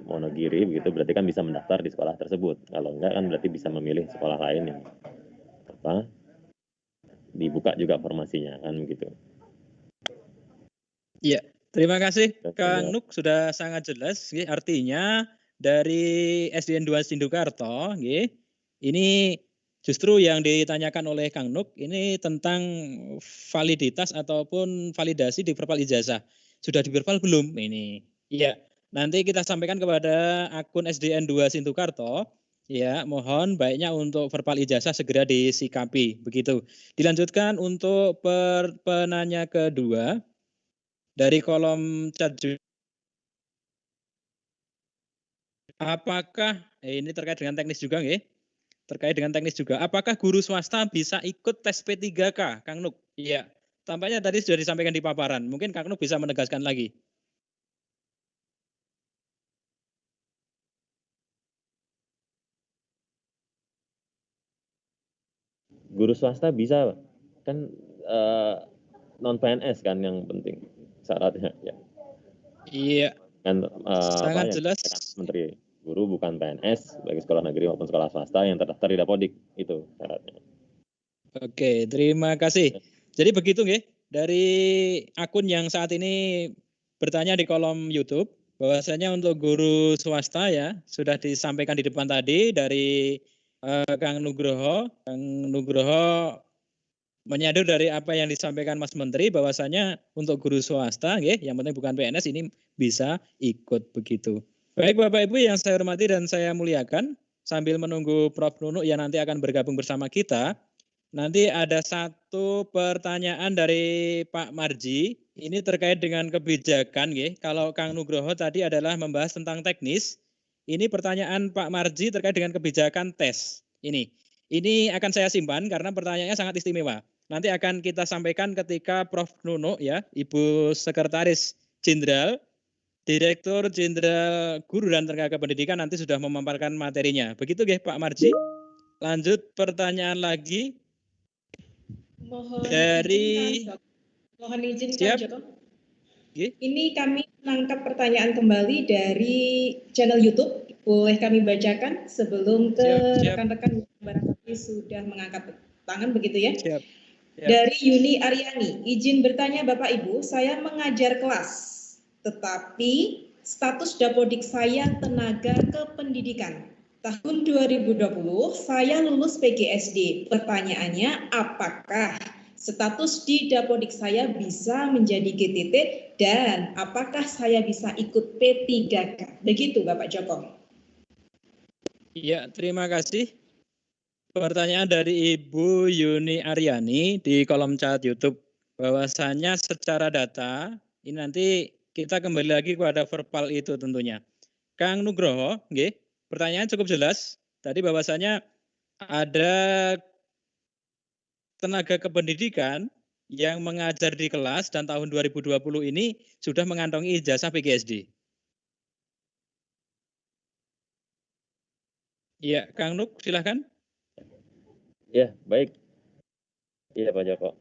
Wonogiri begitu, berarti kan bisa mendaftar di sekolah tersebut. Kalau enggak kan berarti bisa memilih sekolah lain yang dibuka juga formasinya kan begitu. Iya, terima kasih Kang Nuk sudah sangat jelas. Artinya dari SDN 2 Sindukarto, ini justru yang ditanyakan oleh Kang Nuk ini tentang validitas ataupun validasi di perpal ijazah. Sudah diperpal belum ini? Iya, nanti kita sampaikan kepada akun SDN 2 Sindukarto. Ya, mohon baiknya untuk verbal ijazah segera disikapi. Begitu. Dilanjutkan untuk penanya kedua dari kolom chat. Apakah ini terkait dengan teknis juga, nggih? Terkait dengan teknis juga. Apakah guru swasta bisa ikut tes P3K, Kang Nuk? Iya. Tampaknya tadi sudah disampaikan di paparan. Mungkin Kang Nuk bisa menegaskan lagi. Guru swasta bisa, kan non PNS kan yang penting syaratnya ya. Iya. Kan sangat jelas. Menteri guru bukan PNS bagi sekolah negeri maupun sekolah swasta yang terdaftar di Dapodik, itu syaratnya. Oke, terima kasih. Jadi begitu nggih, dari akun yang saat ini bertanya di kolom YouTube, bahwasanya untuk guru swasta ya sudah disampaikan di depan tadi dari Kang Nugroho. Kang Nugroho menyadar dari apa yang disampaikan Mas Menteri, bahwasanya untuk guru swasta nggih, yang penting bukan PNS, ini bisa ikut begitu. Baik Bapak Ibu yang saya hormati dan saya muliakan, sambil menunggu Prof. Nunuk yang nanti akan bergabung bersama kita, nanti ada satu pertanyaan dari Pak Marji. Ini terkait dengan kebijakan, nggih. Kalau Kang Nugroho tadi adalah membahas tentang teknis. Ini pertanyaan Pak Marji terkait dengan kebijakan tes. Ini akan saya simpan karena pertanyaannya sangat istimewa. Nanti akan kita sampaikan ketika Prof. Nunuk ya, Ibu Sekretaris Jenderal, Direktur Jenderal Guru dan Tenaga Pendidikan nanti sudah memaparkan materinya. Begitu nggih Pak Marji. Lanjut pertanyaan lagi. Mohon izin Kang Joko. Ini kami menangkap pertanyaan kembali dari channel YouTube. Boleh kami bacakan sebelum ke rekan-rekan barangkali sudah mengangkat tangan begitu ya. Siap. Dari Yuni Aryani, izin bertanya Bapak Ibu, saya mengajar kelas, tetapi status Dapodik saya tenaga kependidikan. Tahun 2020 saya lulus PGSD. Pertanyaannya, apakah status di Dapodik saya bisa menjadi GTT dan apakah saya bisa ikut P3K? Begitu Bapak Joko. Ya, terima kasih. Pertanyaan dari Ibu Yuni Aryani di kolom chat YouTube, bahwasanya secara data ini nanti kita kembali lagi kepada verbal itu tentunya. Kang Nugroho, nggih, pertanyaan cukup jelas. Tadi bahwasanya ada tenaga kependidikan yang mengajar di kelas dan tahun 2020 ini sudah mengantongi ijazah PGSD. Iya, Kang Nuk, silahkan. Ya, baik. Iya Pak Joko.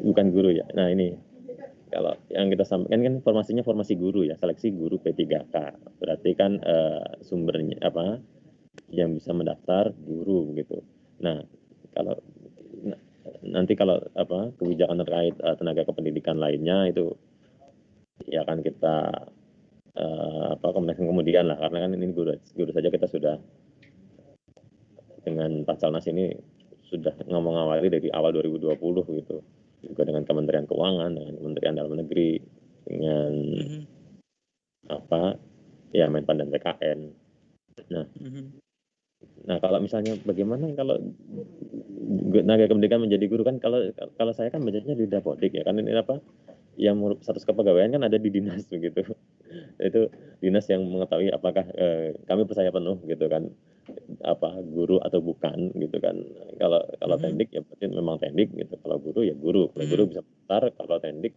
Bukan guru ya. Nah ini, kalau yang kita sampaikan kan formasi guru ya, seleksi guru P3K. Berarti kan sumbernya apa? Yang bisa mendaftar guru gitu. Nah, kalau nanti kalau kebijakan terkait tenaga kependidikan lainnya itu ya akan kita komunikasi kemudian lah, karena kan ini guru saja kita sudah dengan Pasalnas ini sudah ngomong-ngawali dari awal 2020 gitu, juga dengan Kementerian Keuangan, dengan Kementerian Dalam Negeri, dengan Menpan dan PKN. Nah kalau misalnya bagaimana kalau tenaga kependidikan menjadi guru, kan kalau saya kan bacanya di Dapodik ya, kan ini yang status kepegawaian kan ada di dinas begitu. Itu dinas yang mengetahui apakah kami percaya penuh gitu kan, guru atau bukan gitu kan. Kalau tendik ya berarti memang tendik gitu, kalau guru ya guru. Kalau guru bisa bentar, kalau tendik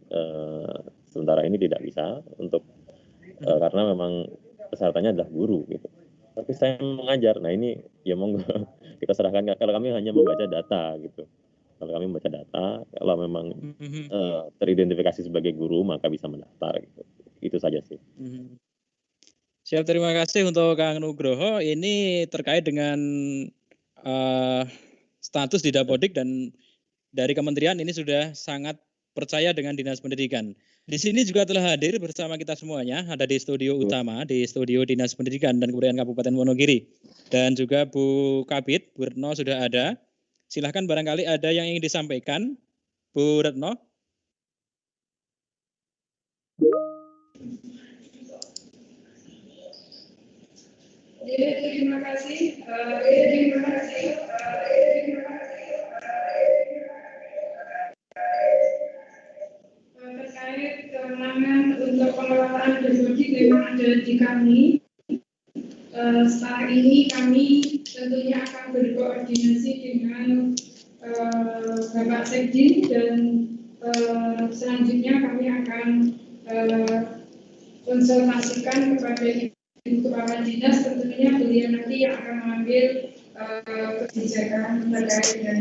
sementara ini tidak bisa untuk karena memang persyaratannya adalah guru gitu. Tapi saya mengajar, nah ini ya monggo kita serahkan, kalau kami hanya membaca data gitu. Kalau kami membaca data, kalau memang teridentifikasi sebagai guru maka bisa mendaftar gitu. Itu saja sih. Siap, terima kasih untuk Kang Nugroho. Ini terkait dengan status di Dapodik dan dari kementerian ini sudah sangat percaya dengan Dinas Pendidikan. Di sini juga telah hadir bersama kita semuanya, ada di studio utama, di studio Dinas Pendidikan dan Kebudayaan Kabupaten Wonogiri. Dan juga Bu Kabid, Bu Retno sudah ada. Silahkan barangkali ada yang ingin disampaikan, Bu Retno. Terima kasih. Terkait kewenangan untuk pengelolaan Dapodik memang ada di kami. Saat ini kami tentunya akan berkoordinasi dengan Bapak Sekdi dan selanjutnya kami akan konsultasikan kepada Ibu Kepala Dinas, tentunya beliau nanti yang akan mengambil kebijakan terkait dengan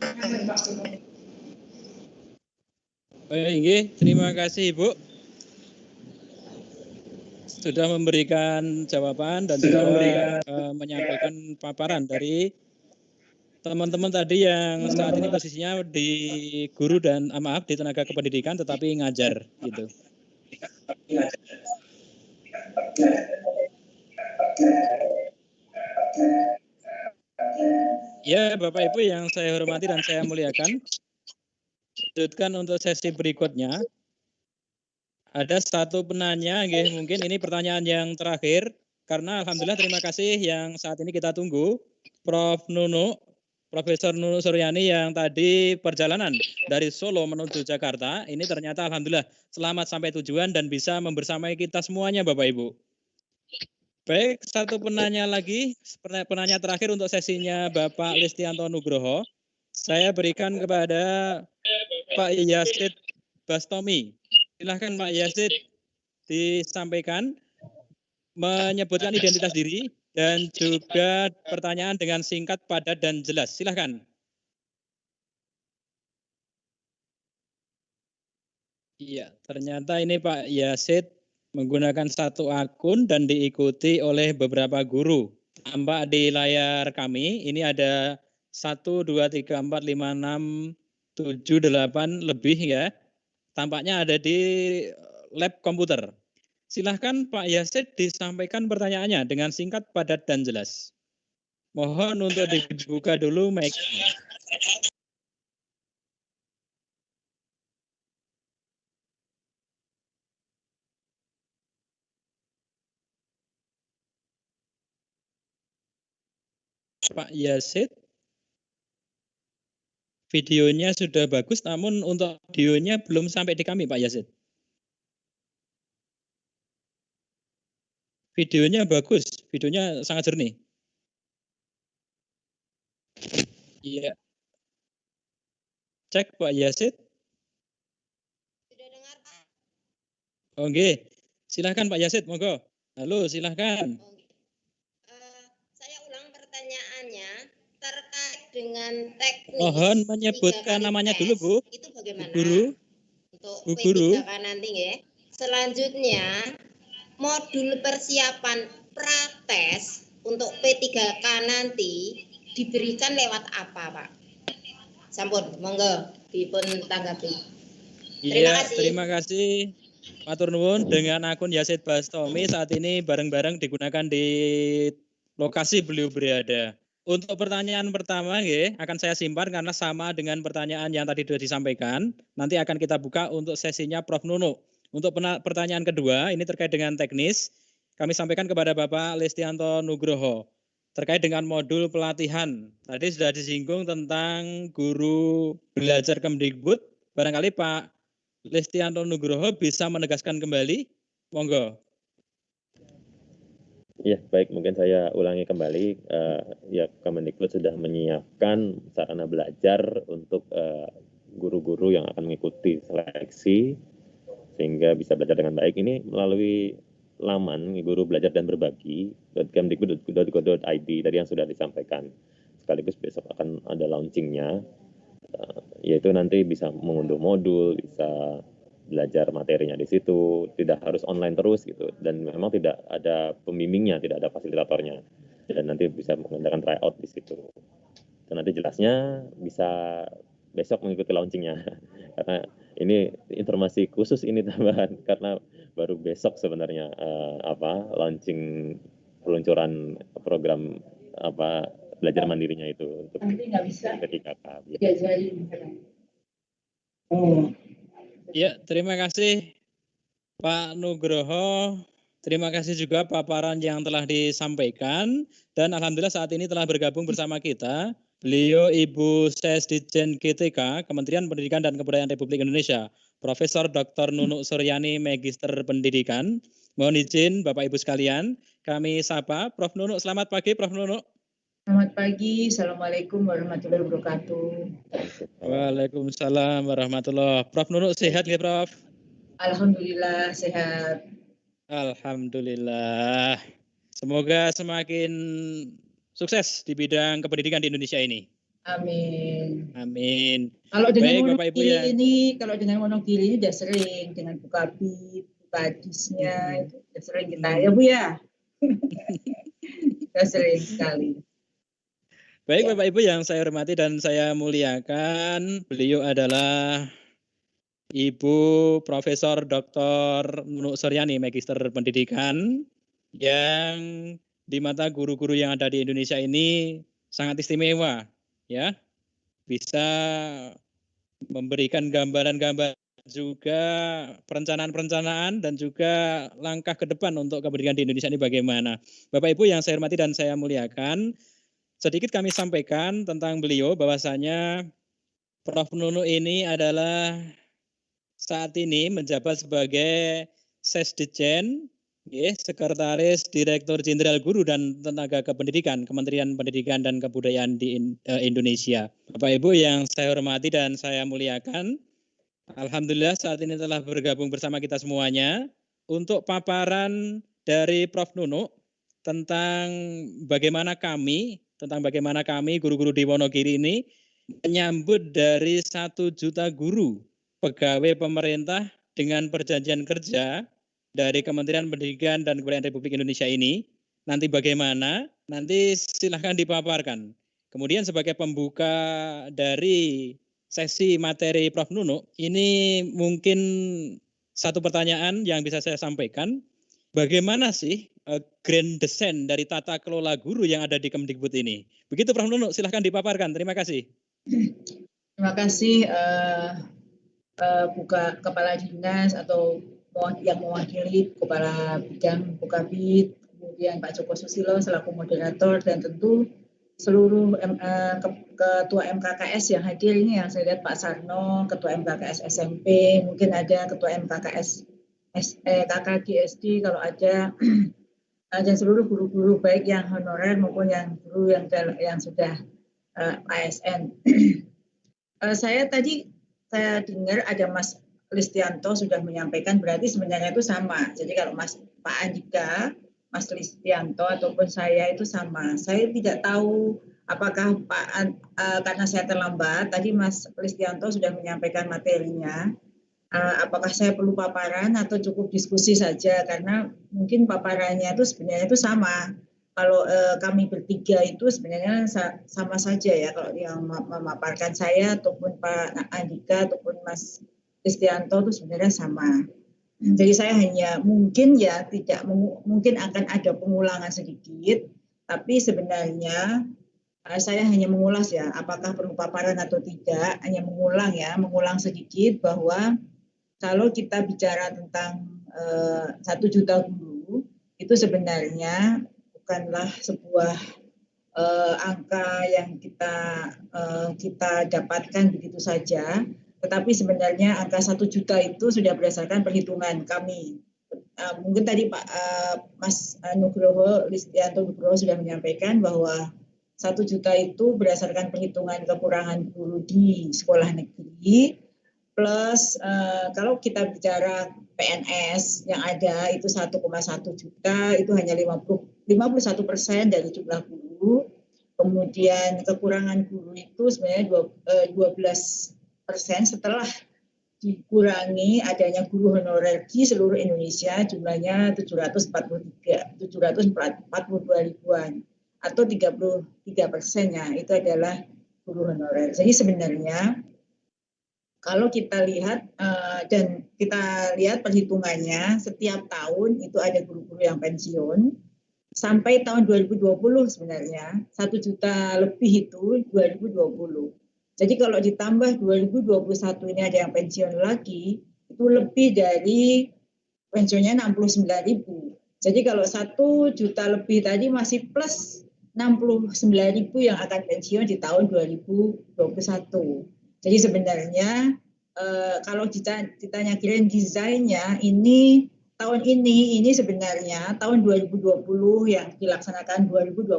pengelolaan Dapodik. Baik, terima kasih Ibu sudah memberikan jawaban dan juga menyampaikan paparan dari teman-teman tadi yang saat ini posisinya di guru dan di tenaga kependidikan tetapi ngajar gitu. Ya, Bapak Ibu yang saya hormati dan saya muliakan. Lanjutkan untuk sesi berikutnya. Ada satu penanya, mungkin ini pertanyaan yang terakhir, karena alhamdulillah terima kasih yang saat ini kita tunggu, Profesor Nunu Suryani yang tadi perjalanan dari Solo menuju Jakarta, ini ternyata alhamdulillah selamat sampai tujuan dan bisa membersamai kita semuanya Bapak Ibu. Baik, satu penanya lagi, penanya terakhir untuk sesinya Bapak Listianto Nugroho. Saya berikan kepada Pak Yazid Bastomi. Silahkan Pak Yazid disampaikan, menyebutkan identitas diri dan juga pertanyaan dengan singkat, padat, dan jelas. Silahkan. Iya, ternyata ini Pak Yazid menggunakan satu akun dan diikuti oleh beberapa guru. Tampak di layar kami, ini ada 1, 2, 3, 4, 5, 6, 7, 8 lebih ya. Tampaknya ada di lab komputer. Silahkan Pak Yazid disampaikan pertanyaannya dengan singkat, padat, dan jelas. Mohon untuk dibuka dulu mic-nya. Pak Yazid, videonya sudah bagus, namun untuk audionya belum sampai di kami, Pak Yazid. Videonya bagus, videonya sangat jernih. Iya. Cek Pak Yazid. Sudah dengar Pak? Oke, silahkan Pak Yazid, monggo. Halo, silahkan. Saya ulang pertanyaannya terkait dengan teknis. Mohon menyebutkan namanya dulu, Bu. Itu bagaimana? Bu Guru. Untuk Bu Guru. P3K nanti ya. Selanjutnya, modul persiapan prates untuk P3K nanti diberikan lewat apa, Pak? Sampun, monggo dipun tanggapi. Iya, terima kasih. Matur nuwun, dengan akun Yazid Bastomi saat ini bareng-bareng digunakan di lokasi beliau berada. Untuk pertanyaan pertama akan saya simpan karena sama dengan pertanyaan yang tadi sudah disampaikan. Nanti akan kita buka untuk sesinya Prof. Nunu. Untuk pertanyaan kedua, ini terkait dengan teknis. Kami sampaikan kepada Bapak Listianto Nugroho. Terkait dengan modul pelatihan. Tadi sudah disinggung tentang guru belajar Kemdikbud. Barangkali Pak Listianto Nugroho bisa menegaskan kembali. Monggo. Ya, baik, mungkin saya ulangi kembali. Ya, Kemdikbud sudah menyiapkan sarana belajar untuk guru-guru yang akan mengikuti seleksi sehingga bisa belajar dengan baik. Ini melalui laman guru belajar dan berbagi .kemdikbud.go.id tadi yang sudah disampaikan. Sekaligus besok akan ada launchingnya, yaitu nanti bisa mengunduh modul, bisa belajar materinya di situ, tidak harus online terus gitu, dan memang tidak ada pembimbingnya, tidak ada fasilitatornya, dan nanti bisa mengadakan tryout di situ. Dan nanti jelasnya bisa besok mengikuti launchingnya, karena ini informasi khusus ini tambahan, karena baru besok sebenarnya launching peluncuran program belajar mandirinya itu untuk P3K. Ya, terima kasih Pak Nugroho. Terima kasih juga paparan yang telah disampaikan dan alhamdulillah saat ini telah bergabung bersama kita beliau Ibu Sesdijen GTK Kementerian Pendidikan dan Kebudayaan Republik Indonesia, Profesor Dr. Nunuk Suryani, Magister Pendidikan. Mohon izin Bapak Ibu sekalian, kami sapa Prof. Nunuk. Selamat pagi Prof. Nunuk. Selamat pagi, Assalamualaikum warahmatullahi wabarakatuh. Waalaikumsalam warahmatullahi wabarakatuh. Prof. Nunuk sehat ya Prof? Alhamdulillah sehat. Alhamdulillah. Semoga semakin sukses di bidang kependidikan di Indonesia ini. Amin. Amin. Kalau dengan Baik, Wonogiri ini udah sering dengan Bukabit, Bukadisnya itu udah sering kita ya Bu ya. Udah sering sekali. Baik Bapak Ibu yang saya hormati dan saya muliakan, beliau adalah Ibu Profesor Dr. Nunuk Suryani, Magister Pendidikan, yang di mata guru-guru yang ada di Indonesia ini sangat istimewa, ya, bisa memberikan gambaran-gambaran juga perencanaan-perencanaan dan juga langkah ke depan untuk kependidikan di Indonesia ini bagaimana. Bapak Ibu yang saya hormati dan saya muliakan, sedikit kami sampaikan tentang beliau bahwasanya Prof. Nunuk ini adalah saat ini menjabat sebagai Sesdijen, Sekretaris Direktur Jenderal Guru dan Tenaga Kependidikan Kementerian Pendidikan dan Kebudayaan di Indonesia. Bapak Ibu yang saya hormati dan saya muliakan, alhamdulillah saat ini telah bergabung bersama kita semuanya untuk paparan dari Prof. Nunuk tentang bagaimana kami guru-guru di Wonogiri ini menyambut dari 1 juta guru pegawai pemerintah dengan perjanjian kerja dari Kementerian Pendidikan dan Kebudayaan Republik Indonesia ini. Nanti bagaimana? Nanti silahkan dipaparkan. Kemudian sebagai pembuka dari sesi materi Prof. Nunuk, ini mungkin satu pertanyaan yang bisa saya sampaikan. Bagaimana sih grand design dari tata kelola guru yang ada di Kemdikbud ini? Begitu Prof. Nunuk, silahkan dipaparkan. Terima kasih. Terima kasih buka Kepala Dinas atau yang mewakili Kepala Bidang Bukabit, kemudian Pak Joko Susilo selaku moderator, dan tentu seluruh Ketua MKKS yang hadir ini, yang saya lihat Pak Sarno, Ketua MKKS SMP, mungkin ada Ketua MKKS KKG SD kalau ada, dan seluruh guru-guru baik yang honorer maupun yang guru yang sudah ASN. Saya dengar ada Mas Listianto sudah menyampaikan, berarti sebenarnya itu sama. Jadi kalau Pak Andika, Mas Listianto ataupun saya itu sama. Saya tidak tahu apakah karena saya terlambat, tadi Mas Listianto sudah menyampaikan materinya. Apakah saya perlu paparan atau cukup diskusi saja, karena mungkin paparannya itu sebenarnya itu sama. Kalau kami bertiga itu sebenarnya sama saja ya, kalau yang memaparkan saya ataupun Pak Andika ataupun Mas Listianto itu sebenarnya sama. Jadi saya hanya mungkin mungkin akan ada pengulangan sedikit, tapi sebenarnya saya hanya mengulas ya, apakah perlu paparan atau tidak, hanya mengulang sedikit bahwa kalau kita bicara tentang 1 juta guru, itu sebenarnya bukanlah sebuah angka yang kita dapatkan begitu saja, tetapi sebenarnya angka 1 juta itu sudah berdasarkan perhitungan kami. Mungkin tadi Pak Mas Listianto Nugroho sudah menyampaikan bahwa 1 juta itu berdasarkan perhitungan kekurangan guru di sekolah negeri, plus kalau kita bicara PNS yang ada itu 1,1 juta, itu hanya 51% dari jumlah guru. Kemudian kekurangan guru itu sebenarnya 12% setelah dikurangi adanya guru honorer di seluruh Indonesia, jumlahnya 742 ribuan atau 33%-nya itu adalah guru honorer. Jadi sebenarnya kalau kita lihat dan kita lihat perhitungannya, setiap tahun itu ada guru-guru yang pensiun sampai tahun 2020 sebenarnya 1 juta lebih itu 2020. Jadi kalau ditambah 2021 ini ada yang pensiun lagi, itu lebih dari pensiunnya 69.000. Jadi kalau 1 juta lebih tadi masih plus 69.000 yang akan pensiun di tahun 2021. Jadi sebenarnya kalau ditanya grand desainnya ini tahun ini sebenarnya tahun 2020 yang dilaksanakan 2021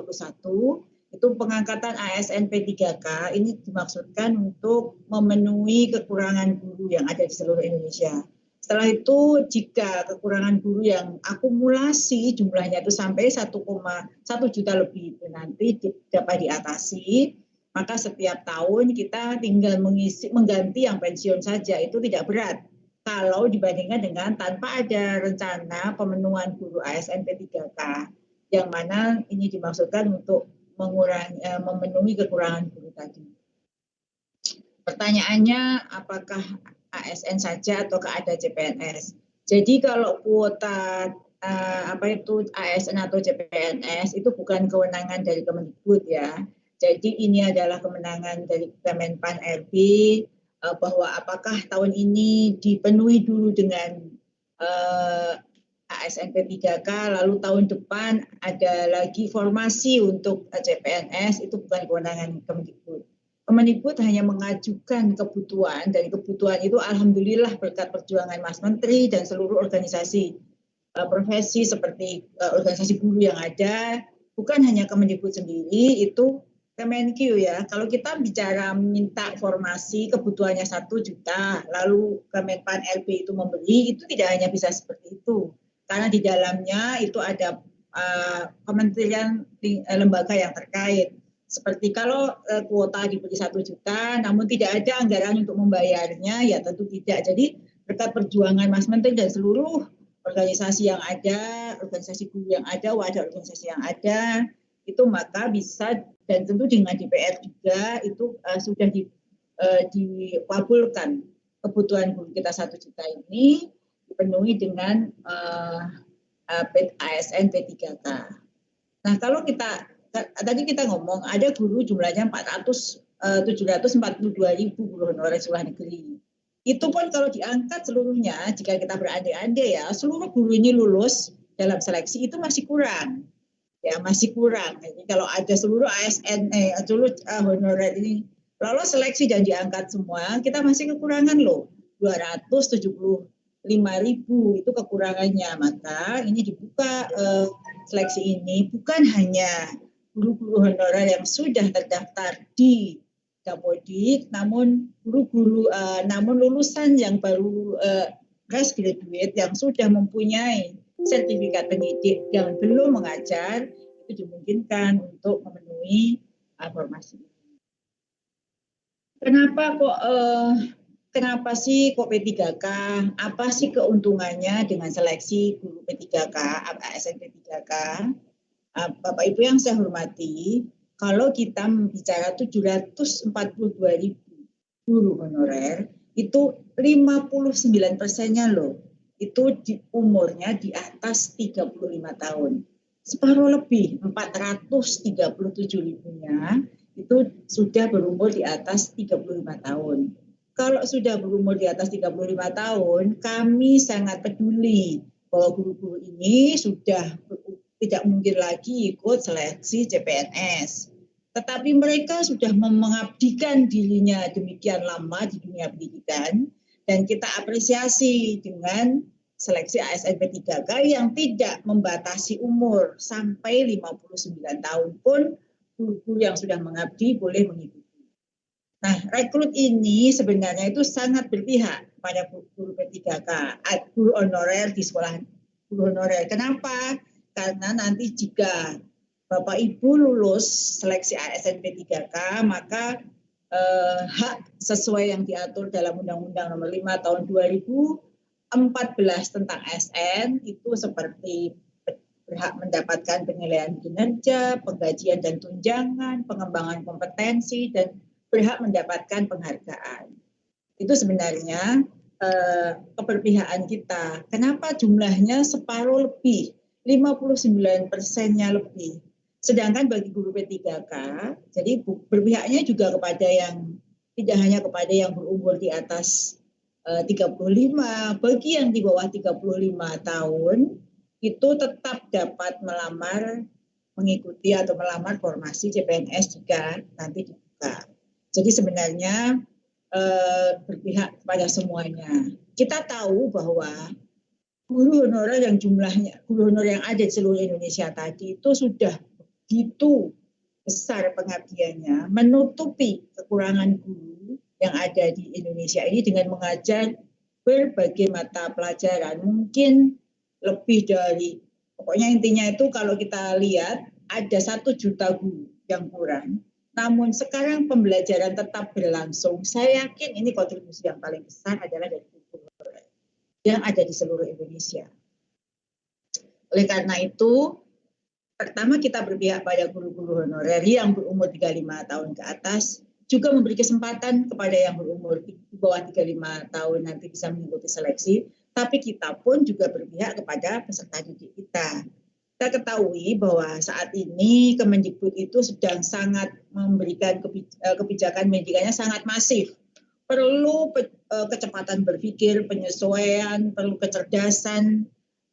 itu pengangkatan ASN P3K ini dimaksudkan untuk memenuhi kekurangan guru yang ada di seluruh Indonesia. Setelah itu jika kekurangan guru yang akumulasi jumlahnya itu sampai 1,1 juta lebih itu nanti dapat diatasi, maka setiap tahun kita tinggal mengganti yang pensiun saja, itu tidak berat. Kalau dibandingkan dengan tanpa ada rencana pemenuhan guru ASN P3K, yang mana ini dimaksudkan untuk memenuhi kekurangan guru tadi. Pertanyaannya apakah ASN saja ataukah ada CPNS? Jadi kalau kuota ASN atau CPNS itu bukan kewenangan dari Kemendikbud ya. Jadi ini adalah kemenangan dari Kemenpan RB bahwa apakah tahun ini dipenuhi dulu dengan ASN P3K, lalu tahun depan ada lagi formasi untuk CPNS, itu bukan kewenangan Kemendikbud. Kemendikbud hanya mengajukan kebutuhan, dan kebutuhan itu alhamdulillah berkat perjuangan Mas Menteri dan seluruh organisasi profesi seperti organisasi buruh yang ada, bukan hanya Kemendikbud sendiri, itu Kemenkyu ya. Kalau kita bicara minta formasi kebutuhannya 1 juta, lalu Kemenpan LP itu memberi, itu tidak hanya bisa seperti itu. Karena di dalamnya itu ada kementerian lembaga yang terkait. Seperti kalau kuota diberi 1 juta, namun tidak ada anggaran untuk membayarnya, ya tentu tidak. Jadi berkat perjuangan Mas Menteri dan seluruh organisasi yang ada, organisasi guru yang ada, wadah organisasi yang ada, itu maka bisa, dan tentu dengan DPR juga, itu sudah dikabulkan kebutuhan guru kita 1 juta ini dipenuhi dengan ASN P3K. Nah kalau tadi kita ngomong ada guru jumlahnya 742.000 guru honorer sekolah negeri. Itu pun kalau diangkat seluruhnya, jika kita berandai-andai ya, seluruh guru ini lulus dalam seleksi itu masih kurang. Ya masih kurang. Jadi kalau ada seluruh ASN, seluruh honorer ini lolos seleksi dan diangkat semua, kita masih kekurangan loh. 275.000 itu kekurangannya. Maka ini dibuka seleksi ini bukan hanya guru-guru honorer yang sudah terdaftar di Dapodik, namun guru-guru namun lulusan yang baru fresh graduate yang sudah mempunyai sertifikat pendidik yang belum mengajar, itu dimungkinkan untuk memenuhi formasi. Kenapa sih kok P3K? Apa sih keuntungannya dengan seleksi guru P3K, ASN P3K? Bapak Ibu yang saya hormati, kalau kita bicara 742.000 guru honorer, itu 59%-nya loh, itu umurnya di atas 35 tahun. Separuh lebih, 437.000-nya itu sudah berumur di atas 35 tahun. Kalau sudah berumur di atas 35 tahun, kami sangat peduli bahwa guru-guru ini sudah tidak mungkin lagi ikut seleksi CPNS. Tetapi mereka sudah mengabdikan dirinya demikian lama di dunia pendidikan, dan kita apresiasi dengan seleksi ASN P3K yang tidak membatasi umur, sampai 59 tahun pun guru-guru yang sudah mengabdi boleh mengikuti. Nah, rekrut ini sebenarnya itu sangat berpihak pada guru P3K, guru honorer di sekolah guru honorer. Kenapa? Karena nanti jika Bapak Ibu lulus seleksi ASN P3K, maka hak sesuai yang diatur dalam Undang-Undang Nomor 5 Tahun 2014 tentang ASN itu seperti berhak mendapatkan penilaian kinerja, penggajian dan tunjangan, pengembangan kompetensi, dan berhak mendapatkan penghargaan. Itu sebenarnya keberpihakan kita. Kenapa jumlahnya separuh lebih, 59%-nya lebih. Sedangkan bagi guru P3K, jadi berpihaknya juga kepada yang, tidak hanya kepada yang berumur di atas 35, bagi yang di bawah 35 tahun, itu tetap dapat mengikuti atau melamar formasi CPNS jika nanti dibuka. Jadi sebenarnya berpihak kepada semuanya. Kita tahu bahwa guru honorer yang guru honorer yang ada di seluruh Indonesia tadi itu sudah begitu besar pengabdiannya, menutupi kekurangan guru yang ada di Indonesia ini dengan mengajar berbagai mata pelajaran. Mungkin lebih dari, pokoknya intinya itu kalau kita lihat ada 1 juta guru yang kurang. Namun sekarang pembelajaran tetap berlangsung. Saya yakin ini kontribusi yang paling besar adalah dari guru honorer yang ada di seluruh Indonesia. Oleh karena itu, pertama kita berpihak pada guru-guru honorer yang berumur 35 tahun ke atas, juga memberi kesempatan kepada yang berumur di bawah 35 tahun nanti bisa mengikuti seleksi, tapi kita pun juga berpihak kepada peserta didik kita. Kita ketahui bahwa saat ini Kemendikbud itu sedang sangat memberikan kebijakan pendidikannya sangat masif. Perlu kecepatan berpikir, penyesuaian, perlu kecerdasan,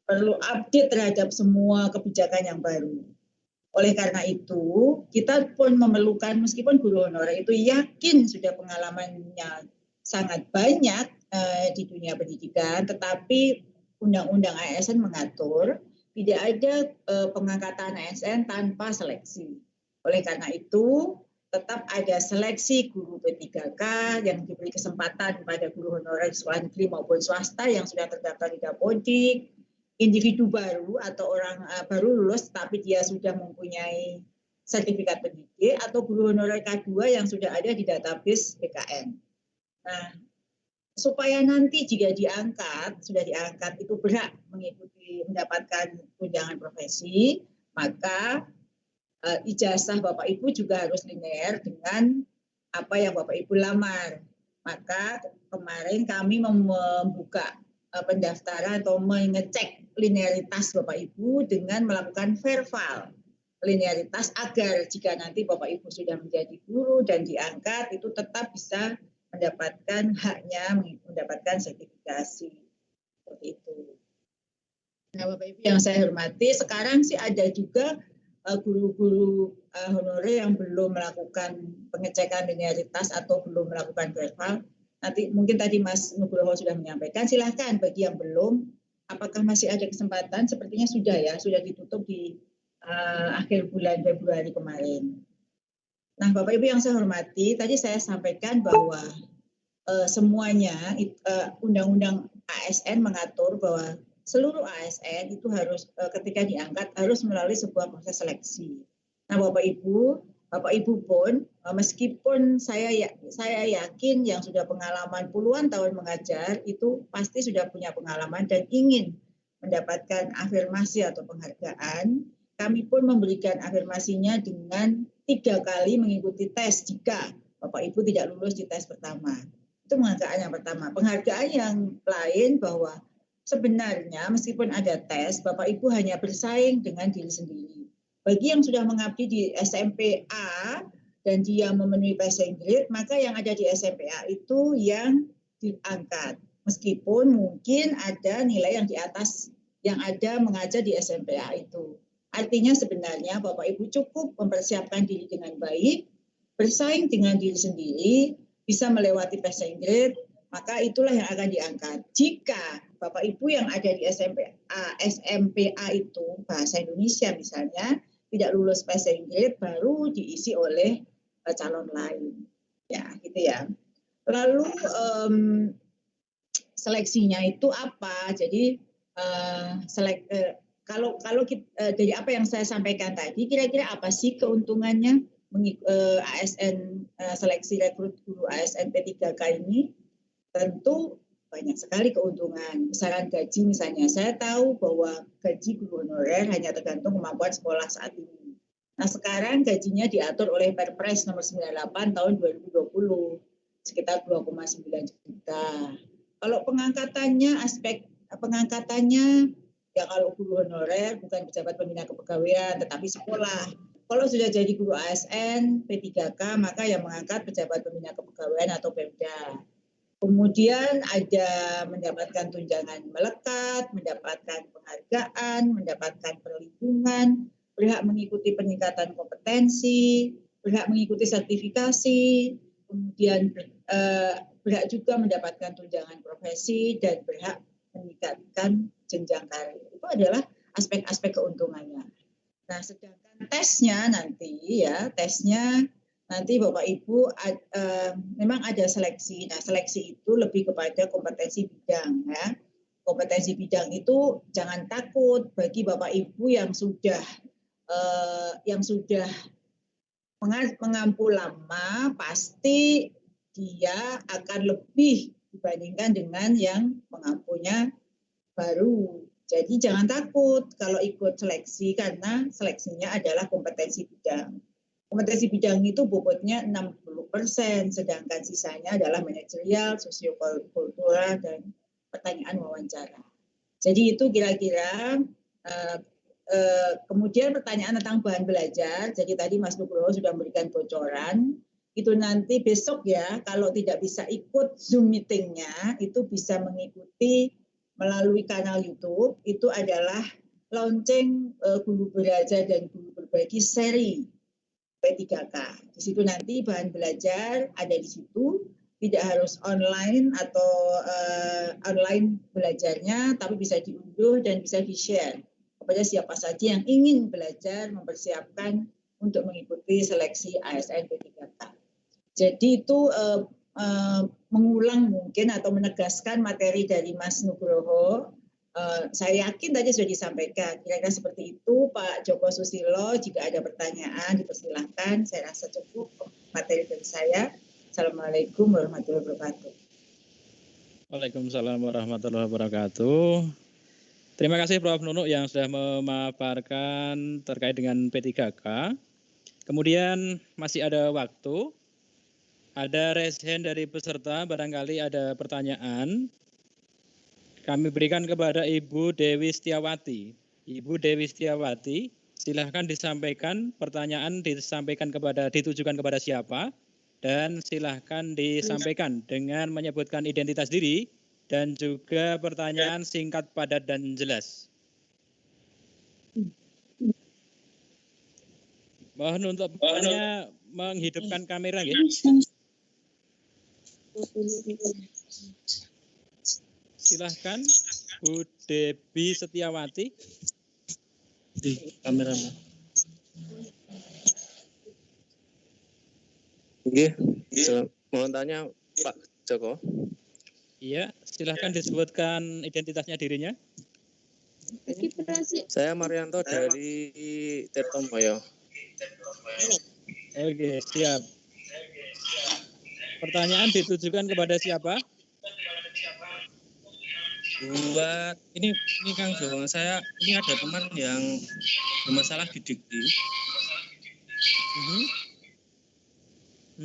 perlu update terhadap semua kebijakan yang baru. Oleh karena itu, kita pun memerlukan, meskipun guru honorer itu yakin sudah pengalamannya sangat banyak di dunia pendidikan, tetapi Undang-Undang ASN mengatur tidak ada pengangkatan ASN tanpa seleksi. Oleh karena itu, tetap ada seleksi guru P3K yang diberi kesempatan pada guru honorer di sekolah negeri maupun swasta yang sudah terdaftar di Dapodik, individu baru atau orang baru lulus tapi dia sudah mempunyai sertifikat pendidik, atau guru honorer K2 yang sudah ada di database BKN. Nah, supaya nanti jika sudah diangkat itu berhak mendapatkan tunjangan profesi, maka ijazah Bapak Ibu juga harus linear dengan apa yang Bapak Ibu lamar. Maka kemarin kami membuka pendaftaran atau mengecek linearitas Bapak Ibu dengan melakukan verval linearitas agar jika nanti Bapak Ibu sudah menjadi guru dan diangkat itu tetap bisa mendapatkan haknya, mendapatkan sertifikasi seperti itu. Nah, Bapak Ibu yang saya hormati, sekarang sih ada juga guru-guru honorer yang belum melakukan pengecekan linearitas atau belum melakukan verval. Nanti mungkin tadi Mas Nugroho sudah menyampaikan, silahkan bagi yang belum, apakah masih ada kesempatan? Sepertinya sudah ya, sudah ditutup di akhir bulan Februari kemarin. Nah, Bapak Ibu yang saya hormati, tadi saya sampaikan bahwa semuanya Undang-Undang ASN mengatur bahwa seluruh ASN itu harus ketika diangkat harus melalui sebuah proses seleksi. Nah, Bapak Ibu pun meskipun saya yakin yang sudah pengalaman puluhan tahun mengajar itu pasti sudah punya pengalaman dan ingin mendapatkan afirmasi atau penghargaan, kami pun memberikan afirmasinya dengan 3 kali mengikuti tes jika Bapak Ibu tidak lulus di tes pertama. Itu penghargaan yang pertama. Penghargaan yang lain bahwa sebenarnya meskipun ada tes, Bapak Ibu hanya bersaing dengan diri sendiri. Bagi yang sudah mengabdi di SMPA dan dia memenuhi passing grade, maka yang ada di SMPA itu yang diangkat. Meskipun mungkin ada nilai yang di atas yang ada mengajar di SMPA itu. Artinya sebenarnya Bapak Ibu cukup mempersiapkan diri dengan baik, bersaing dengan diri sendiri, bisa melewati passing grade, maka itulah yang akan diangkat. Jika Bapak Ibu yang ada di SMPA itu bahasa Indonesia misalnya tidak lulus passing grade, baru diisi oleh calon lain. Ya, gitu ya. Lalu seleksinya itu apa? Jadi kalau dari apa yang saya sampaikan tadi, kira-kira apa sih keuntungannya ASN seleksi rekrut guru ASN P3K ini? Tentu banyak sekali keuntungan. Besaran gaji misalnya, saya tahu bahwa gaji guru honorer hanya tergantung kemampuan sekolah saat ini. Nah, sekarang gajinya diatur oleh Perpres nomor 98 tahun 2020, sekitar 2,9 juta. Kalau pengangkatannya, aspek pengangkatannya, ya kalau guru honorer bukan pejabat pembina kepegawaian, tetapi sekolah. Kalau sudah jadi guru ASN P3K, maka yang mengangkat pejabat pembina kepegawaian atau Pemda. Kemudian ada mendapatkan tunjangan melekat, mendapatkan penghargaan, mendapatkan perlindungan, berhak mengikuti peningkatan kompetensi, berhak mengikuti sertifikasi, kemudian berhak juga mendapatkan tunjangan profesi dan berhak meningkatkan jenjang karir. Itu adalah aspek-aspek keuntungannya. Nah, sedangkan tesnya nanti Bapak Ibu memang ada seleksi. Nah, seleksi itu lebih kepada kompetensi bidang ya. Kompetensi bidang itu jangan takut bagi Bapak Ibu yang sudah mengampu lama, pasti dia akan lebih dibandingkan dengan yang mengampunya baru. Jadi jangan takut kalau ikut seleksi karena seleksinya adalah kompetensi bidang. Kompetensi bidang itu bobotnya 60%, sedangkan sisanya adalah manajerial, sosiokultural, dan pertanyaan wawancara. Jadi itu kira-kira. Kemudian pertanyaan tentang bahan belajar. Jadi tadi Mas Nugroho sudah memberikan bocoran. Itu nanti besok ya, kalau tidak bisa ikut Zoom meetingnya, itu bisa mengikuti melalui kanal YouTube. Itu adalah launching guru belajar dan guru berbagi seri P3K. Di situ nanti bahan belajar ada di situ, tidak harus online atau online belajarnya, tapi bisa diunduh dan bisa di-share kepada siapa saja yang ingin belajar mempersiapkan untuk mengikuti seleksi ASN P3K. Jadi itu mengulang mungkin atau menegaskan materi dari Mas Nugroho. Saya yakin tadi sudah disampaikan. Kira-kira seperti itu, Pak Joko Susilo. Jika ada pertanyaan, dipersilahkan. Saya rasa cukup materi dari saya. Assalamualaikum warahmatullahi wabarakatuh. Waalaikumsalam warahmatullahi wabarakatuh. Terima kasih Prof. Nunuk yang sudah memaparkan terkait dengan P3K. Kemudian masih ada waktu. Ada raise hand dari peserta, barangkali ada pertanyaan. Kami berikan kepada Ibu Dewi Setiawati. Ibu Dewi Setiawati, silahkan disampaikan pertanyaan ditujukan kepada siapa, dan silahkan disampaikan dengan menyebutkan identitas diri dan juga pertanyaan singkat, padat, dan jelas. Mohon untuk pertanyaan menghidupkan kamera, ya. Silahkan Bu Dewi Setiawati di kamera. Oke, mohon tanya Pak Joko. Iya, silahkan disebutkan identitasnya dirinya. Saya Marianto dari Tirtomoyo. Oke, siap. Pertanyaan ditujukan kepada siapa? Buat ini Kang Joko, saya ini ada teman yang bermasalah di dikti.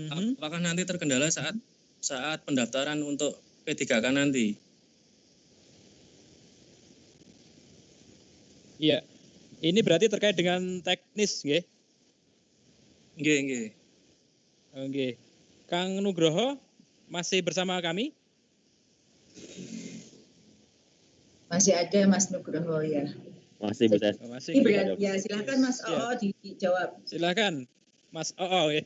Apakah nanti terkendala saat pendaftaran untuk P3K nanti? Iya. Ini berarti terkait dengan teknis, nggih? Nggih. Oke. Kang Nugroho masih bersama kami? Masih ada Mas Nugroho ya. Masih bisa. Ini berarti ya, silakan Mas Oo dijawab. Silakan Mas Oo ya.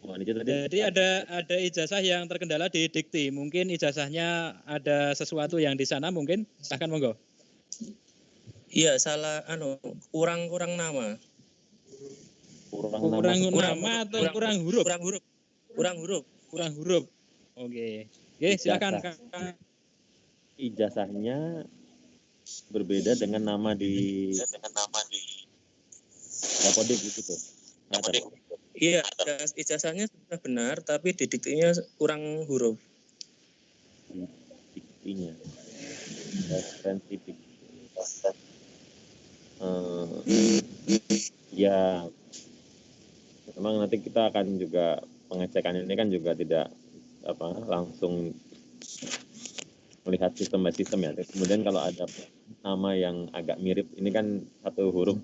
Jadi ada ijazah yang terkendala di dikti. Mungkin ijazahnya ada sesuatu yang di sana mungkin. Silakan monggo. Iya, salah kurang nama. Kurang nama atau kurang huruf? Kurang huruf. Oke. Oke, silakan Kang. Ijazahnya berbeda dengan nama di Dapodik gitu. Iya, ijazahnya sudah benar, tapi di diktinya kurang huruf. Diktinya. Referensi dikti. Ya, memang nanti kita akan juga pengecekan ini kan juga tidak langsung melihat sistem by sistem ya. Kemudian kalau ada nama yang agak mirip, ini kan satu huruf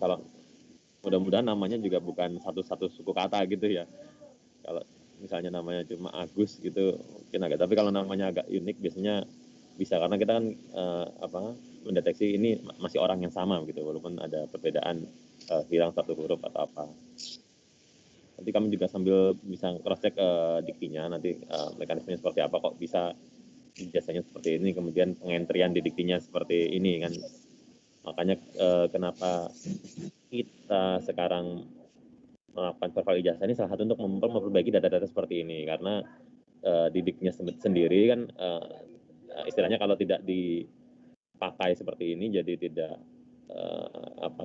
kalau mudah-mudahan namanya juga bukan satu suku kata gitu ya. Kalau misalnya namanya cuma Agus gitu mungkin agak, tapi kalau namanya agak unik biasanya bisa, karena kita kan mendeteksi ini masih orang yang sama gitu, walaupun ada perbedaan hilang satu huruf atau apa. Nanti kami juga sambil bisa cross check diktinya nanti mekanismenya seperti apa, kok bisa ijazahnya seperti ini, kemudian pengentrian di diktinya seperti ini kan. Makanya kenapa kita sekarang melakukan profil ijazah ini salah satu untuk memperbaiki data-data seperti ini, karena didiknya sendiri kan istilahnya kalau tidak dipakai seperti ini jadi tidak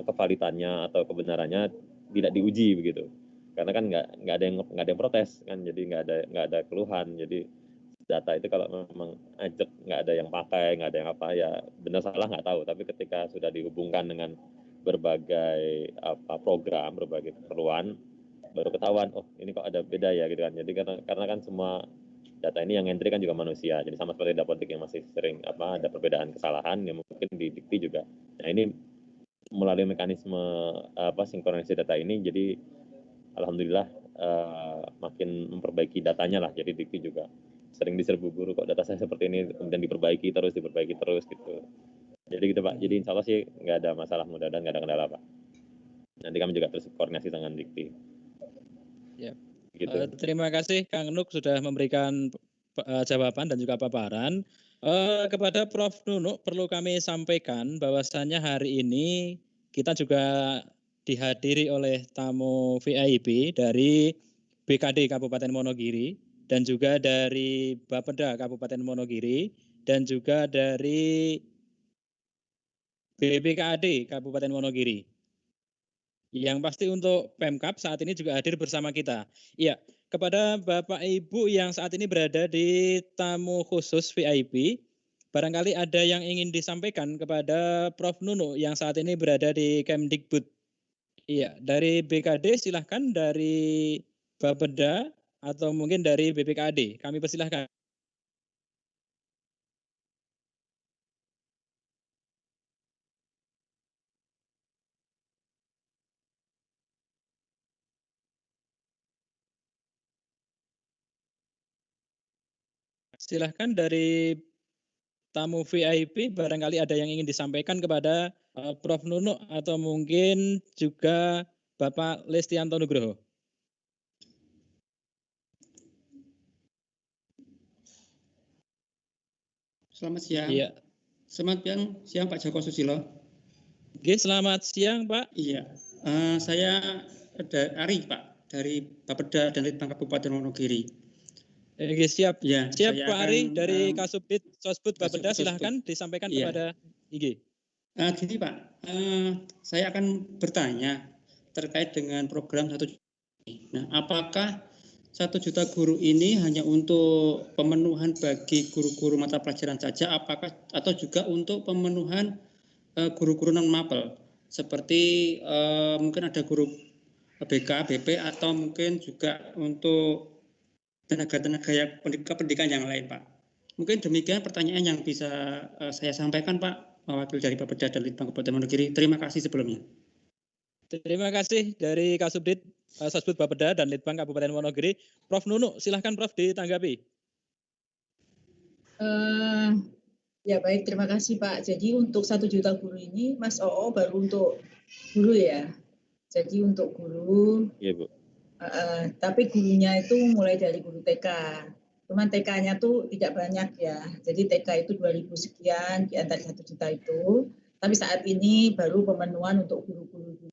kevalitannya atau kebenarannya tidak diuji begitu, karena kan nggak ada yang protes kan, jadi nggak ada keluhan. Jadi data itu kalau memang ajak nggak ada yang pakai, nggak ada yang apa, ya benar salah nggak tahu, tapi ketika sudah dihubungkan dengan berbagai program, berbagai keperluan, baru ketahuan oh ini kok ada beda ya gitu kan. Jadi karena kan semua data ini yang entry kan juga manusia, jadi sama seperti dapodik yang masih sering ada perbedaan kesalahan yang mungkin di dikti juga. Nah ini melalui mekanisme sinkronisasi data ini, jadi alhamdulillah makin memperbaiki datanya lah. Jadi dikti juga sering diserbu guru, kok data saya seperti ini, kemudian diperbaiki terus gitu. Jadi gitu Pak, jadi insya Allah sih nggak ada masalah, mudah-mudahan nggak ada kendala Pak. Nanti kami juga terus koordinasi dengan dikti. Ya. Gitu. Terima kasih Kang Nuk sudah memberikan jawaban dan juga paparan. Kepada Prof. Nunuk perlu kami sampaikan bahwasannya hari ini kita juga dihadiri oleh tamu VIP dari BKD Kabupaten Wonogiri dan juga dari Bapeda Kabupaten Wonogiri dan juga dari BPKAD Kabupaten Wonogiri. Yang pasti untuk Pemkab saat ini juga hadir bersama kita. Iya, kepada Bapak Ibu yang saat ini berada di tamu khusus VIP, barangkali ada yang ingin disampaikan kepada Prof. Nunuk yang saat ini berada di Kemdikbud. Iya, dari BKD silahkan, dari Bapeda atau mungkin dari BPKAD. Kami persilahkan. Silahkan dari tamu VIP, barangkali ada yang ingin disampaikan kepada Prof. Nunuk atau mungkin juga Bapak Listianto Nugroho. Selamat siang. Iya. Selamat siang Pak Joko Susilo. Oke, selamat siang Pak. Iya, saya Ari Pak dari Bapeda dan Litbang Kabupaten Wonogiri. Oke, siap. Ya, siap Pak Ari dari Kasubdit Sosbud Bapeda, silahkan disampaikan iya. kepada IG. Gini Pak, saya akan bertanya terkait dengan program 1 juta. Nah, apakah 1 juta guru ini hanya untuk pemenuhan bagi guru-guru mata pelajaran saja, apakah atau juga untuk pemenuhan guru-guru non mapel seperti mungkin ada guru BK, BP atau mungkin juga untuk tenaga-tenaga yang pendidikan yang lain Pak. Mungkin demikian pertanyaan yang bisa saya sampaikan Pak, wakil dari Bapeda dan Litbang Kabupaten Wonogiri. Terima kasih sebelumnya. Terima kasih dari Kasubdit Sosbud Bapeda dan Litbang Kabupaten Wonogiri. Prof. Nunuk, silahkan Prof ditanggapi. Ya baik, terima kasih Pak. Jadi untuk 1 juta guru ini, Mas Oo baru untuk guru ya. Jadi untuk guru. Iya Bu. Tapi gurunya itu mulai dari guru TK. Cuman TK-nya tuh tidak banyak ya. Jadi TK itu 2.000 sekian di antara 1 juta itu. Tapi saat ini baru pemenuhan untuk guru-guru.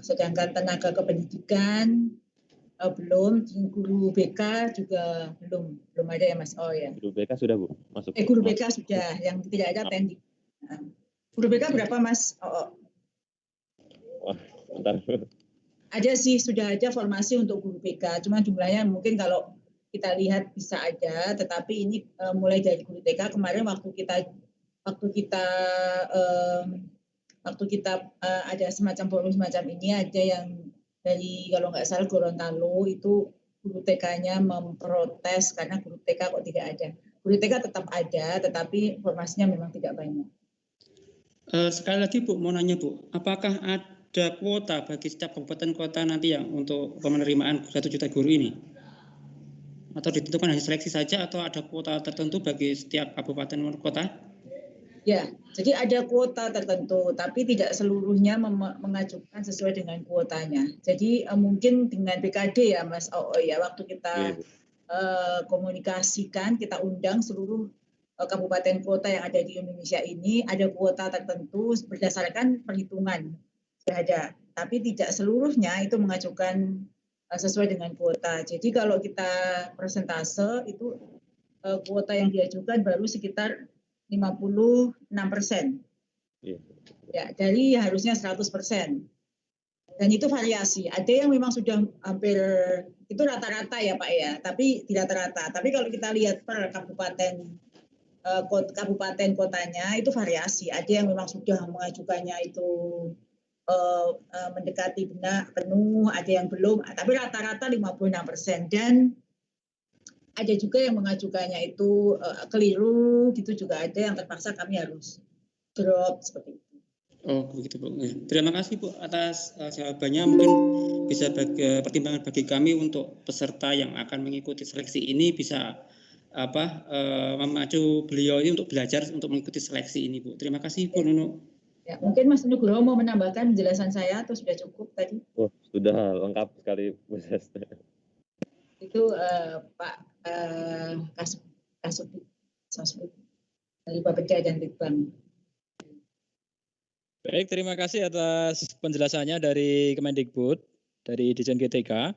Sedangkan tenaga kependidikan belum, guru BK juga belum ada ya Mas. Oh ya. Guru BK sudah Bu masuk. Guru BK sudah, yang tidak ada teknik. Guru BK berapa Mas? Wah, bentar. Ada sih, sudah ada formasi untuk guru BK, cuma jumlahnya mungkin kalau kita lihat bisa ada, tetapi ini mulai dari guru TK. Kemarin waktu kita ada semacam forum semacam ini, ada yang dari kalau nggak salah Gorontalo itu guru TK-nya memprotes karena guru TK kok tidak ada. Guru TK tetap ada, tetapi formasinya memang tidak banyak. Sekali lagi Bu, mau nanya Bu, apakah ada kuota bagi setiap kabupaten kota nanti yang untuk penerimaan 1 juta guru ini? Atau ditentukan hanya seleksi saja atau ada kuota tertentu bagi setiap kabupaten kota? Ya, jadi ada kuota tertentu, tapi tidak seluruhnya mengajukan sesuai dengan kuotanya. Jadi mungkin dengan BKD ya Mas ya, waktu kita komunikasikan, kita undang seluruh kabupaten kota yang ada di Indonesia ini, ada kuota tertentu berdasarkan perhitungan sudah ada, tapi tidak seluruhnya itu mengajukan sesuai dengan kuota. Jadi kalau kita persentase itu kuota yang diajukan baru sekitar 56%. Ya, dari harusnya 100%. Dan itu variasi. Ada yang memang sudah hampir, itu rata-rata ya Pak ya, tapi tidak rata-rata. Tapi kalau kita lihat per kabupaten kotanya itu variasi. Ada yang memang sudah mengajukannya itu mendekati benar penuh, ada yang belum. Tapi rata-rata 56%. Dan ada juga yang mengajukannya itu keliru, gitu juga ada yang terpaksa kami harus drop seperti itu. Oh begitu Bu. Terima kasih Bu atas jawabannya. Mungkin bisa pertimbangan bagi kami untuk peserta yang akan mengikuti seleksi ini bisa memacu beliau ini untuk belajar untuk mengikuti seleksi ini Bu. Terima kasih Bu Nunu. Ya, mungkin Mas Nugroho mau menambahkan penjelasan saya atau sudah cukup tadi? Oh sudah lengkap sekali Bu. Itu Pak Kasubdit dari Bapeda dan Litbang. Baik, terima kasih atas penjelasannya dari Kemendikbud, dari Dirjen GTK.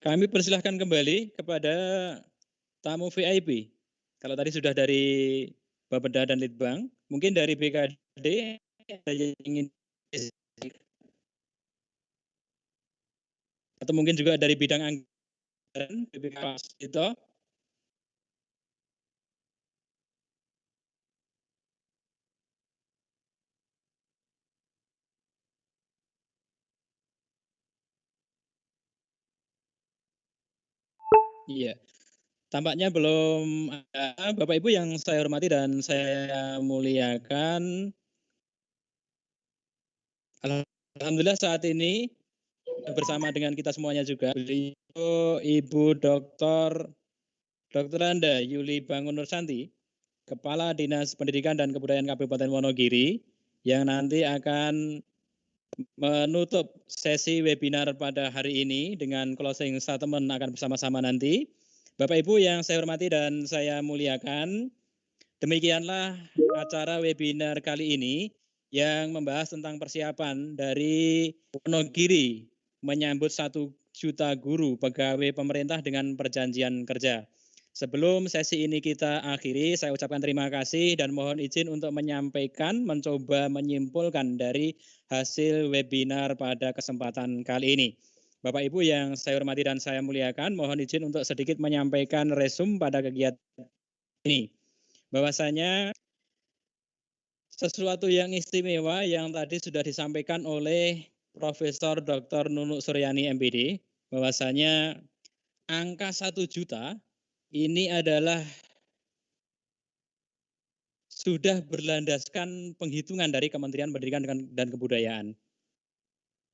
Kami persilahkan kembali kepada tamu VIP. Kalau tadi sudah dari Bapeda dan Litbang, mungkin dari BKD ada yang ingin atau mungkin juga dari bidang anggaran BPK Pak Sito. Iya, tampaknya belum ada. Bapak Ibu yang saya hormati dan saya muliakan, alhamdulillah saat ini bersama dengan kita semuanya juga beliau Ibu Dr. Anda Yuli Bangun Nursanti, Kepala Dinas Pendidikan dan Kebudayaan Kabupaten Wonogiri, yang nanti akan menutup sesi webinar pada hari ini dengan closing statement akan bersama-sama nanti. Bapak Ibu yang saya hormati dan saya muliakan, demikianlah acara webinar kali ini yang membahas tentang persiapan dari Wonogiri menyambut 1 juta guru pegawai pemerintah dengan perjanjian kerja. Sebelum sesi ini kita akhiri, saya ucapkan terima kasih dan mohon izin untuk mencoba menyimpulkan dari hasil webinar pada kesempatan kali ini. Bapak Ibu yang saya hormati dan saya muliakan, mohon izin untuk sedikit menyampaikan resum pada kegiatan ini. Bahwasanya sesuatu yang istimewa yang tadi sudah disampaikan oleh Profesor Dr. Nunu Suryani MPD, bahwasanya angka 1 juta ini adalah sudah berlandaskan penghitungan dari Kementerian Pendidikan dan Kebudayaan.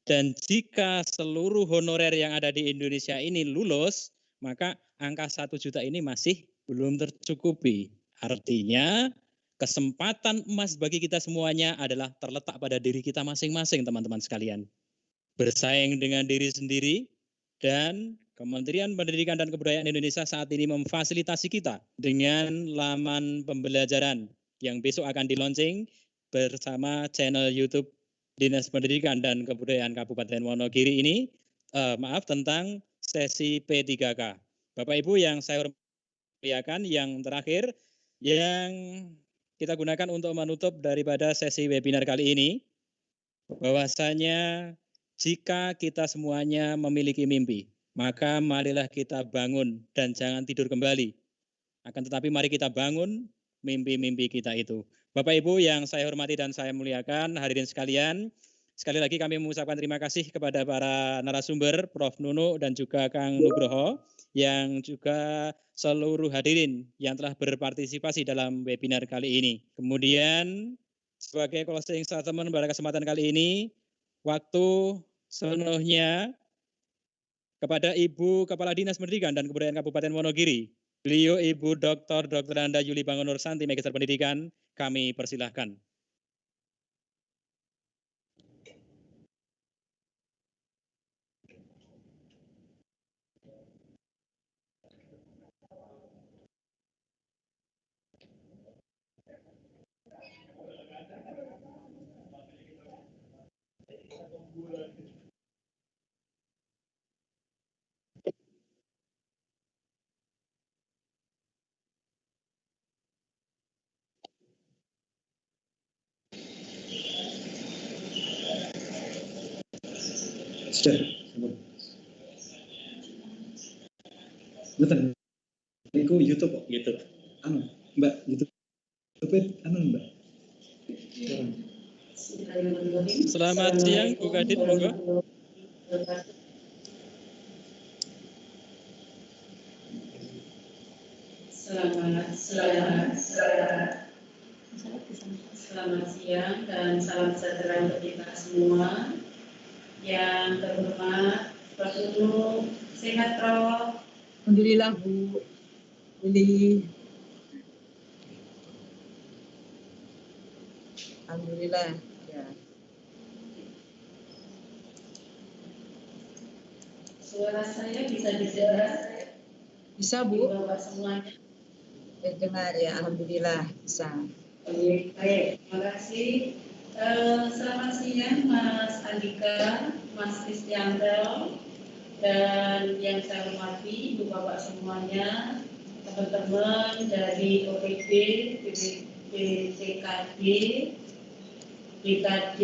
Dan jika seluruh honorer yang ada di Indonesia ini lulus, maka angka 1 juta ini masih belum tercukupi. Artinya kesempatan emas bagi kita semuanya adalah terletak pada diri kita masing-masing, teman-teman sekalian. Bersaing dengan diri sendiri, dan Kementerian Pendidikan dan Kebudayaan Indonesia saat ini memfasilitasi kita dengan laman pembelajaran yang besok akan di-launching bersama channel YouTube Dinas Pendidikan dan Kebudayaan Kabupaten Wonogiri ini, tentang sesi P3K. Bapak Ibu yang saya hormati, yang terakhir yang kita gunakan untuk menutup daripada sesi webinar kali ini, bahwasanya jika kita semuanya memiliki mimpi, maka marilah kita bangun dan jangan tidur kembali. Akan tetapi mari kita bangun mimpi-mimpi kita itu. Bapak Ibu yang saya hormati dan saya muliakan, hadirin sekalian, sekali lagi kami mengucapkan terima kasih kepada para narasumber, Prof. Nunu dan juga Kang Nugroho, yang juga seluruh hadirin yang telah berpartisipasi dalam webinar kali ini. Kemudian sebagai closing statement pada kesempatan kali ini, waktu sepenuhnya kepada Ibu Kepala Dinas Pendidikan dan Kebudayaan Kabupaten Wonogiri. Beliau Ibu Dr. Anda Yuli Bangunur Santi, Magister Pendidikan, kami persilahkan. Sudah. Betul. Itu YouTube kok. YouTube. Mbak, YouTube. Mbak. Selamat siang, Bu Kadit, monggo. Selamat siang dan salam sejahtera untuk kita semua. Yang terhormat Pak Guru, sehat Prof. Alhamdulillah Bu Lili. Alhamdulillah. Ya. Suara saya bisa didengar? Bisa Bu. Bapak semuanya. Dengar ya, alhamdulillah bisa. Baik, terima kasih. Selamat siang Mas Andika, Mas Kristianto, dan yang saya hormati Ibu Bapak semuanya, teman-teman dari OPD, BCKD, BKD,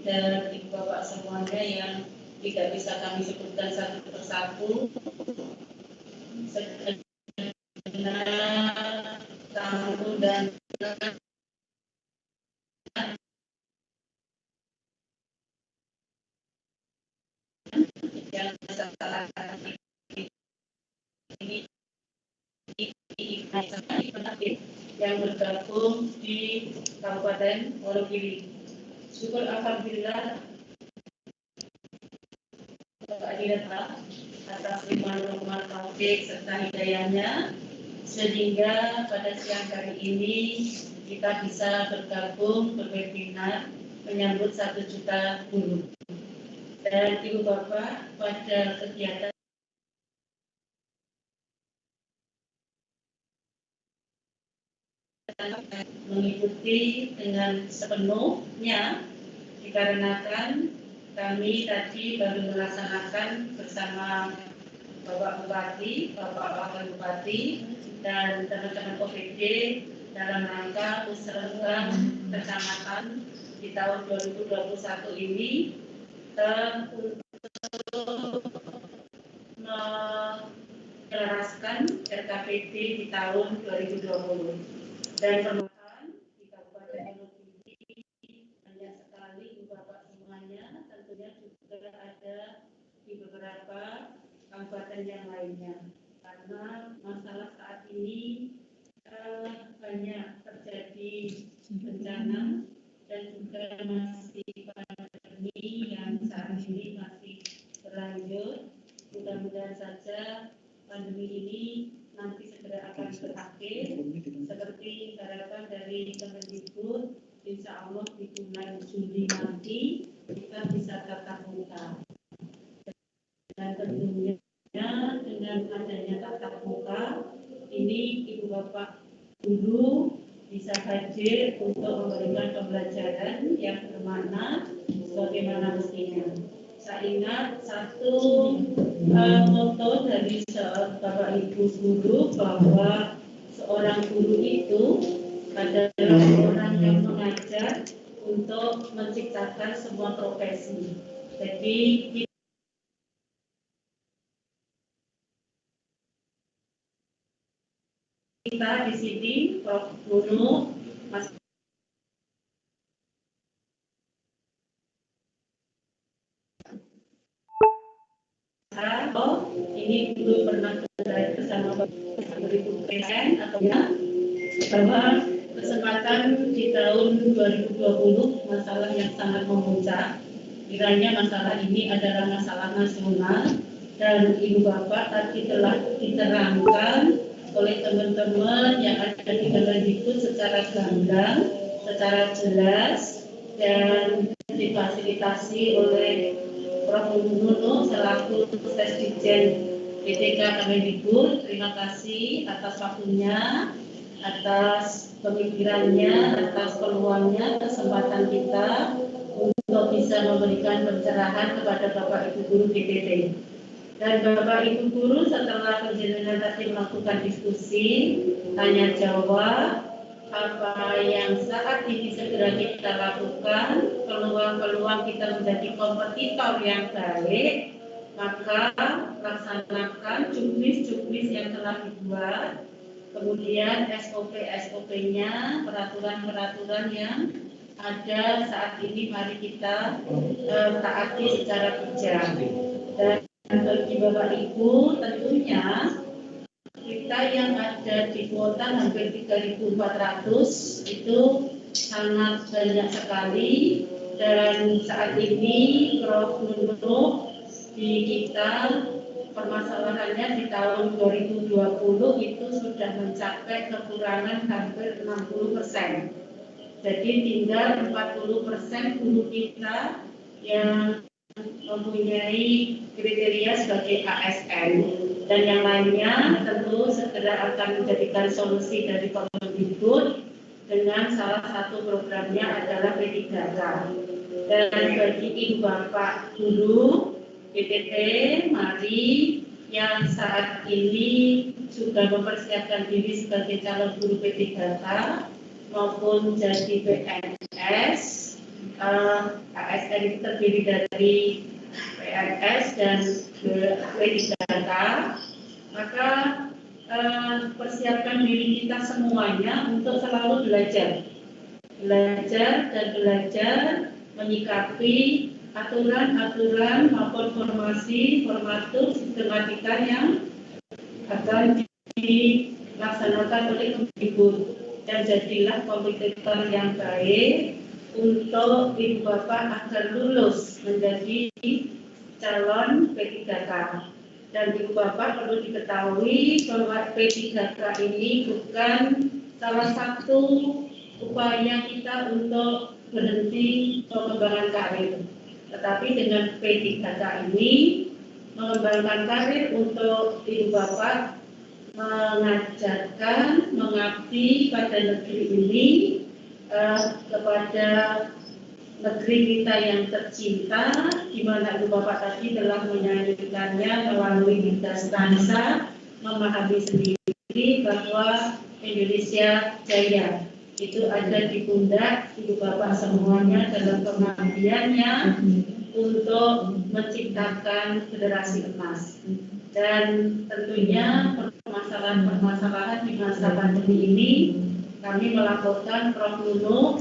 dan Ibu Bapak semuanya yang tidak bisa kami sebutkan satu persatu. Segenap tamu dan yang saat ini yang bergabung di Kabupaten Wonogiri. Syukur alhamdulillah keadilan atas firman rahmat taufik serta hidayahnya, sehingga pada siang hari ini kita bisa bergabung berwebinar menyambut 1 juta guru. Dan Ibu Bapak pada kegiatan mengikuti dengan sepenuhnya dikarenakan kami tadi baru melaksanakan bersama Bapak Bupati, Bapak Wakil Bupati, dan teman-teman OPD dalam rangka musrengan kecamatan di tahun 2021 ini untuk menyelaraskan RKPD di tahun 2020. Dan permohonan di Kabupaten Wonogiri banyak sekali Ibu Bapak semuanya, tentunya juga ada di beberapa kabupaten yang lainnya. Karena masalah saat ini banyak terjadi bencana dan juga masih pandemi yang saat ini masih berlanjut. Mudah-mudahan saja pandemi ini nanti segera akan berakhir seperti harapan dari Kemendikbud. Insya Allah di bulan Juli nanti kita bisa tatap muka. Dan tentunya dengan adanya tatap muka ini Ibu Bapak guru bisa hadir untuk memberikan pembelajaran yang bermakna sebagaimana mestinya. Saya ingat satu moto dari Bapak Ibu guru bahwa seorang guru itu adalah orang yang mengajar untuk menciptakan sebuah profesi. Jadi kita di sini Prof. Guru, Mas ini dulu pernah berada bersama Ibu PN atau ya, bahwa kesempatan di tahun 2020 masalah yang sangat memuncak kiranya masalah ini adalah masalah nasional dan Ibu Bapak tadi telah diterangkan oleh teman-teman yang ada di Kemendikbud secara gamblang, secara jelas dan difasilitasi oleh Prof. Nuno selaku Sekjen PTK Kemendikbud. Terima kasih atas waktunya, atas pemikirannya, atas peluangnya, kesempatan kita untuk bisa memberikan pencerahan kepada Bapak Ibu Guru PTT. Dan Bapak Ibu Guru setelah penjelasan tadi melakukan diskusi, tanya jawab, apa yang saat ini segera kita lakukan, peluang-peluang kita menjadi kompetitor yang baik, maka laksanakan juknis yang telah dibuat, kemudian SOP-nya, peraturan-peraturan yang ada saat ini mari kita taati secara bijak. Dan bagi Bapak Ibu tentunya kita yang ada di kuota hampir 3.400 itu sangat banyak sekali, dan saat ini Prof. Nuno di kita permasalahannya di tahun 2020 itu sudah mencapai kekurangan hampir 60%. Jadi tinggal 40% guru kita yang mempunyai kriteria sebagai ASN, dan yang lainnya tentu segera akan menjadikan solusi dari Kemendikbud dengan salah satu programnya adalah P3K. Dan bagi Ibu Bapak Guru PTT, mari yang saat ini sudah mempersiapkan diri sebagai calon guru P3K maupun jadi PNS. ASN itu terdiri dari PNS dan P3K, maka persiapkan diri kita semuanya untuk selalu belajar dan belajar menyikapi aturan-aturan maupun formatur sistematika yang akan dilaksanakan oleh Kemendikbud, dan jadilah kompetitor yang baik untuk Ibu Bapak agar lulus menjadi calon P3K. Dan Ibu Bapak perlu diketahui bahwa P3K ini bukan salah satu upaya kita untuk berhenti pengembangan karir, tetapi dengan P3K ini mengembangkan karir untuk Ibu Bapak mengajarkan, mengabdi pada negeri ini, kepada negeri kita yang tercinta, di mana Ibu Bapak tadi telah menyanyikannya melalui Bunda Stansa, memahami sendiri bahwa Indonesia Jaya itu ada di pundak Ibu Bapak semuanya dalam pengabdiannya untuk menciptakan generasi emas. Dan tentunya permasalahan-permasalahan di masa pandemi ini kami melaporkan Prof. Nuno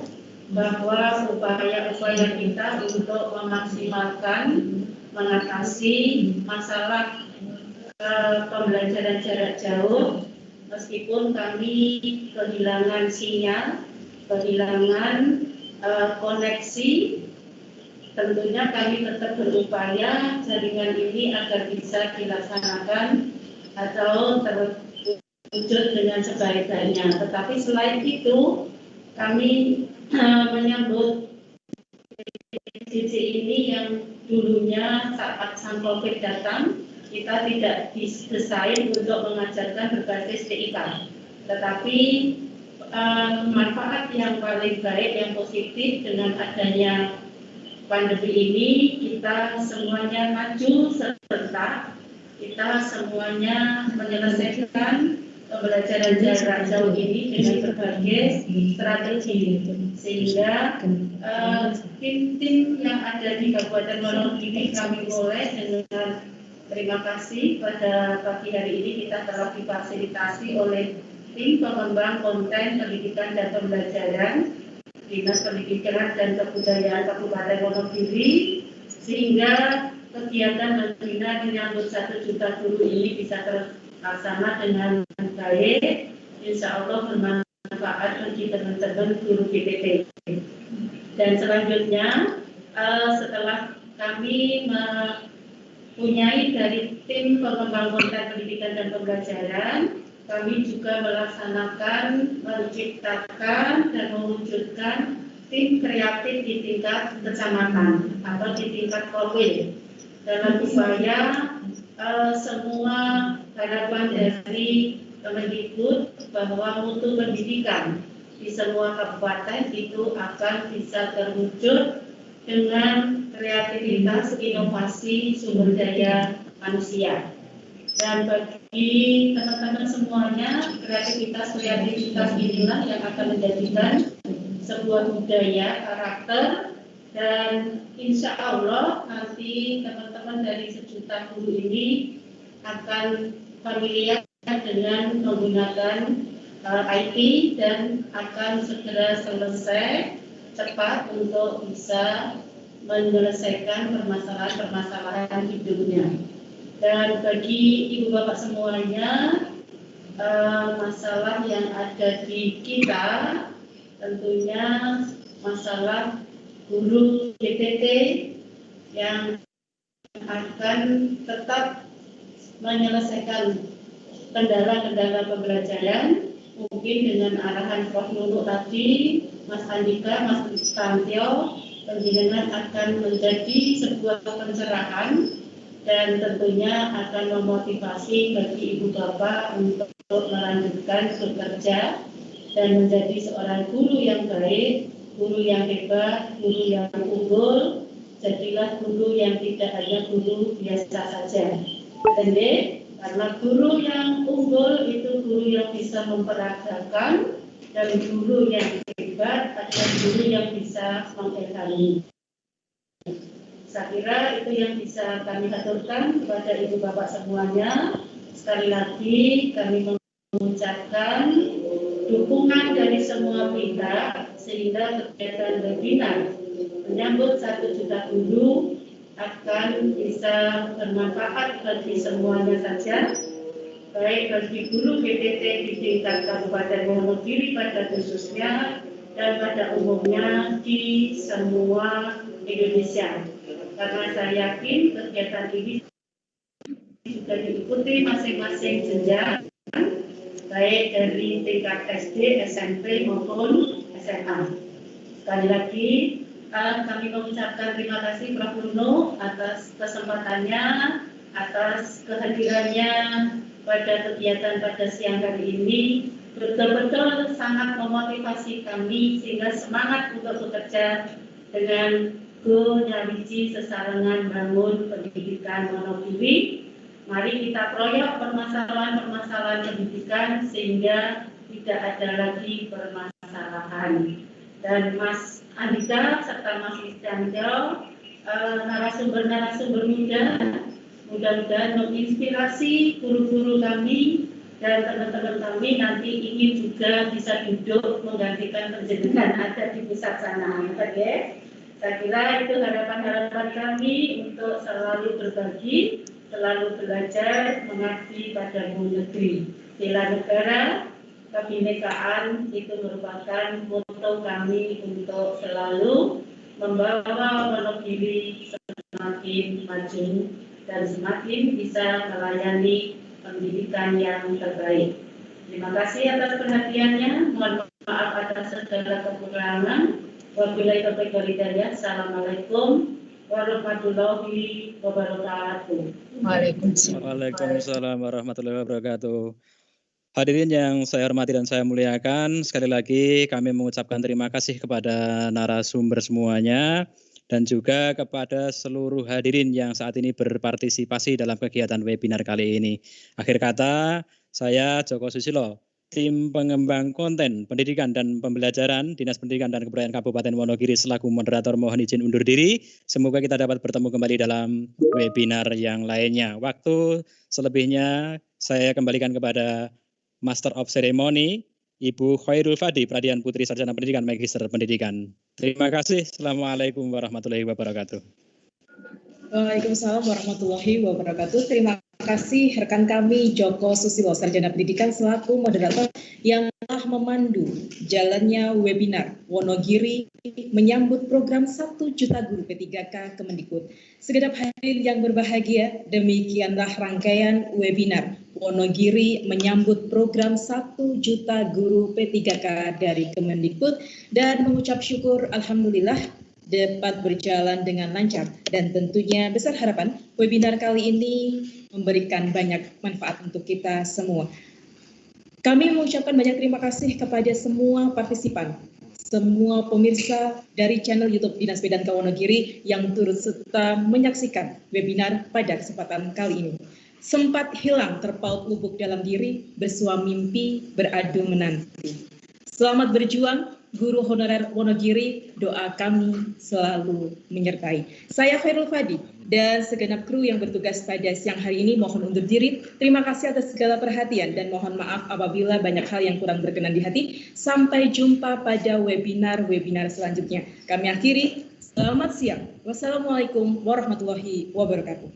bahwa upaya-upaya kita untuk memaksimalkan mengatasi masalah pembelajaran jarak jauh, meskipun kami kehilangan sinyal, kehilangan koneksi, tentunya kami tetap berupaya jaringan ini agar bisa dilaksanakan atau terwujud dengan sebaik-baiknya. Tetapi selain itu, kami menyambut PJJ ini yang dulunya saat sang COVID datang, kita tidak didesain untuk mengajarkan berbasis TIK. Tetapi manfaat yang paling baik, yang positif dengan adanya pandemi ini, kita semuanya maju serentak, kita semuanya menyelesaikan pembelajaran jarak jauh ini dengan berbagai strategi, sehingga tim-tim yang ada di Kabupaten Wonogiri kami mulai dengan terima kasih pada pagi hari ini kita telah difasilitasi oleh tim pengembang konten pendidikan dan pembelajaran Dinas Pendidikan dan Kebudayaan Kabupaten Wonogiri, sehingga kegiatan membina menyambut 1 juta guru ini bisa terlaksana dengan baik, insya Allah bermanfaat bagi teman-teman guru PTT. Dan selanjutnya setelah kami mempunyai dari tim pengembang konten pendidikan dan pembelajaran, kami juga melaksanakan, menciptakan, dan mewujudkan tim kreatif di tingkat kecamatan atau di tingkat korwil dalam upaya semua harapan dari Kemendikbud bahwa mutu pendidikan di semua kabupaten itu akan bisa terwujud dengan kreativitas, inovasi, sumber daya manusia. Dan bagi teman-teman semuanya, kreativitas inilah yang akan menjadikan sebuah budaya, karakter, dan insya Allah nanti teman-teman dari sejuta guru ini akan familiar dengan menggunakan IT dan akan segera selesai cepat untuk bisa menyelesaikan permasalahan-permasalahan hidupnya. Dan bagi ibu bapak semuanya, masalah yang ada di kita tentunya masalah guru PTT yang akan tetap menyelesaikan kendala-kendala pembelajaran, mungkin dengan arahan Prof. Nunuk tadi, Mas Andika, Mas Tantio, penjenengan akan menjadi sebuah pencerahan dan tentunya akan memotivasi bagi ibu bapak untuk melanjutkan bekerja dan menjadi seorang guru yang baik, guru yang hebat, guru yang unggul. Jadilah guru yang tidak hanya guru biasa saja. Karena guru yang unggul itu guru yang bisa memperagakan, dan guru yang hebat adalah guru yang bisa mengilhami. Saya kira itu yang bisa kami aturkan kepada ibu bapak semuanya. Sekali lagi kami mengucapkan dukungan dari semua pihak sehingga kegiatan webinar menyambut 1 juta guru akan bisa bermanfaat bagi semuanya saja, baik bagi guru PTT di tingkat Kabupaten Wonogiri pada khususnya dan pada umumnya di semua Indonesia. Karena saya yakin kegiatan ini juga diikuti masing-masing jenjang, baik dari tingkat SD, SMP maupun SMA. Sekali lagi, kami mengucapkan terima kasih Prof. Nunuk atas kesempatannya, atas kehadirannya pada kegiatan pada siang hari ini. Betul-betul sangat memotivasi kami sehingga semangat untuk bekerja dengan Go Nyawiji sesarengan bangun pendidikan Wonogiri. Mari kita proyek permasalahan-permasalahan pendidikan sehingga tidak ada lagi permasalahan. Dan Mas Andika serta Mas Listianto, narasumber-narasumber muda, mudah-mudahan menginspirasi guru-guru kami dan teman-teman kami nanti ingin juga bisa duduk menggantikan penjenengan ada di pusat sana. Okay? Saya kira itu harapan-harapan kami untuk selalu berbagi, selalu belajar, mengabdi pada bumi negeri. Bela negara, kebinekaan itu merupakan moto kami untuk selalu membawa Wonogiri semakin maju dan semakin bisa melayani pendidikan yang terbaik. Terima kasih atas perhatiannya. Mohon maaf atas segala kekurangan. Wabillahi taufiq wal hidayah. Assalamualaikum warahmatullahi wabarakatuh. Waalaikumsalam warahmatullahi wabarakatuh. Hadirin yang saya hormati dan saya muliakan, sekali lagi kami mengucapkan terima kasih kepada narasumber semuanya dan juga kepada seluruh hadirin yang saat ini berpartisipasi dalam kegiatan webinar kali ini. Akhir kata, saya Joko Susilo, tim pengembang konten pendidikan dan pembelajaran Dinas Pendidikan dan Kebudayaan Kabupaten Wonogiri selaku moderator mohon izin undur diri. Semoga kita dapat bertemu kembali dalam webinar yang lainnya. Waktu selebihnya saya kembalikan kepada Master of Ceremony, Ibu Khairul Fadi, Pradian Putri Sarjana Pendidikan, Magister Pendidikan. Terima kasih. Assalamualaikum warahmatullahi wabarakatuh. Waalaikumsalam warahmatullahi wabarakatuh. Terima kasih rekan kami Joko Susilo, Sarjana Pendidikan selaku moderator yang telah memandu jalannya webinar Wonogiri menyambut program 1 juta guru P3K Kemendikbud. Segenap hadirin yang berbahagia, demikianlah rangkaian webinar Wonogiri menyambut program 1 juta guru P3K dari Kemendikbud dan mengucap syukur alhamdulillah dapat berjalan dengan lancar dan tentunya besar harapan webinar kali ini memberikan banyak manfaat untuk kita semua. Kami mengucapkan banyak terima kasih kepada semua partisipan, semua pemirsa dari channel YouTube Dinas P3K Wonogiri yang turut serta menyaksikan webinar pada kesempatan kali ini. Sempat hilang terpaut lubuk dalam diri, bersua mimpi, beradu menanti. Selamat berjuang, Guru Honorer Wonogiri, doa kami selalu menyertai. Saya Khairul Fadi dan segenap kru yang bertugas pada siang hari ini mohon undur diri. Terima kasih atas segala perhatian dan mohon maaf apabila banyak hal yang kurang berkenan di hati. Sampai jumpa pada webinar-webinar selanjutnya. Kami akhiri, selamat siang. Wassalamualaikum warahmatullahi wabarakatuh.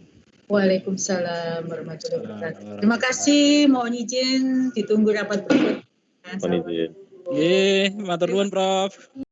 Waalaikumsalam warahmatullahi wabarakatuh. Terima kasih, mohon izin ditunggu rapat berikutnya. Mohon izin. Matur nuwun Prof.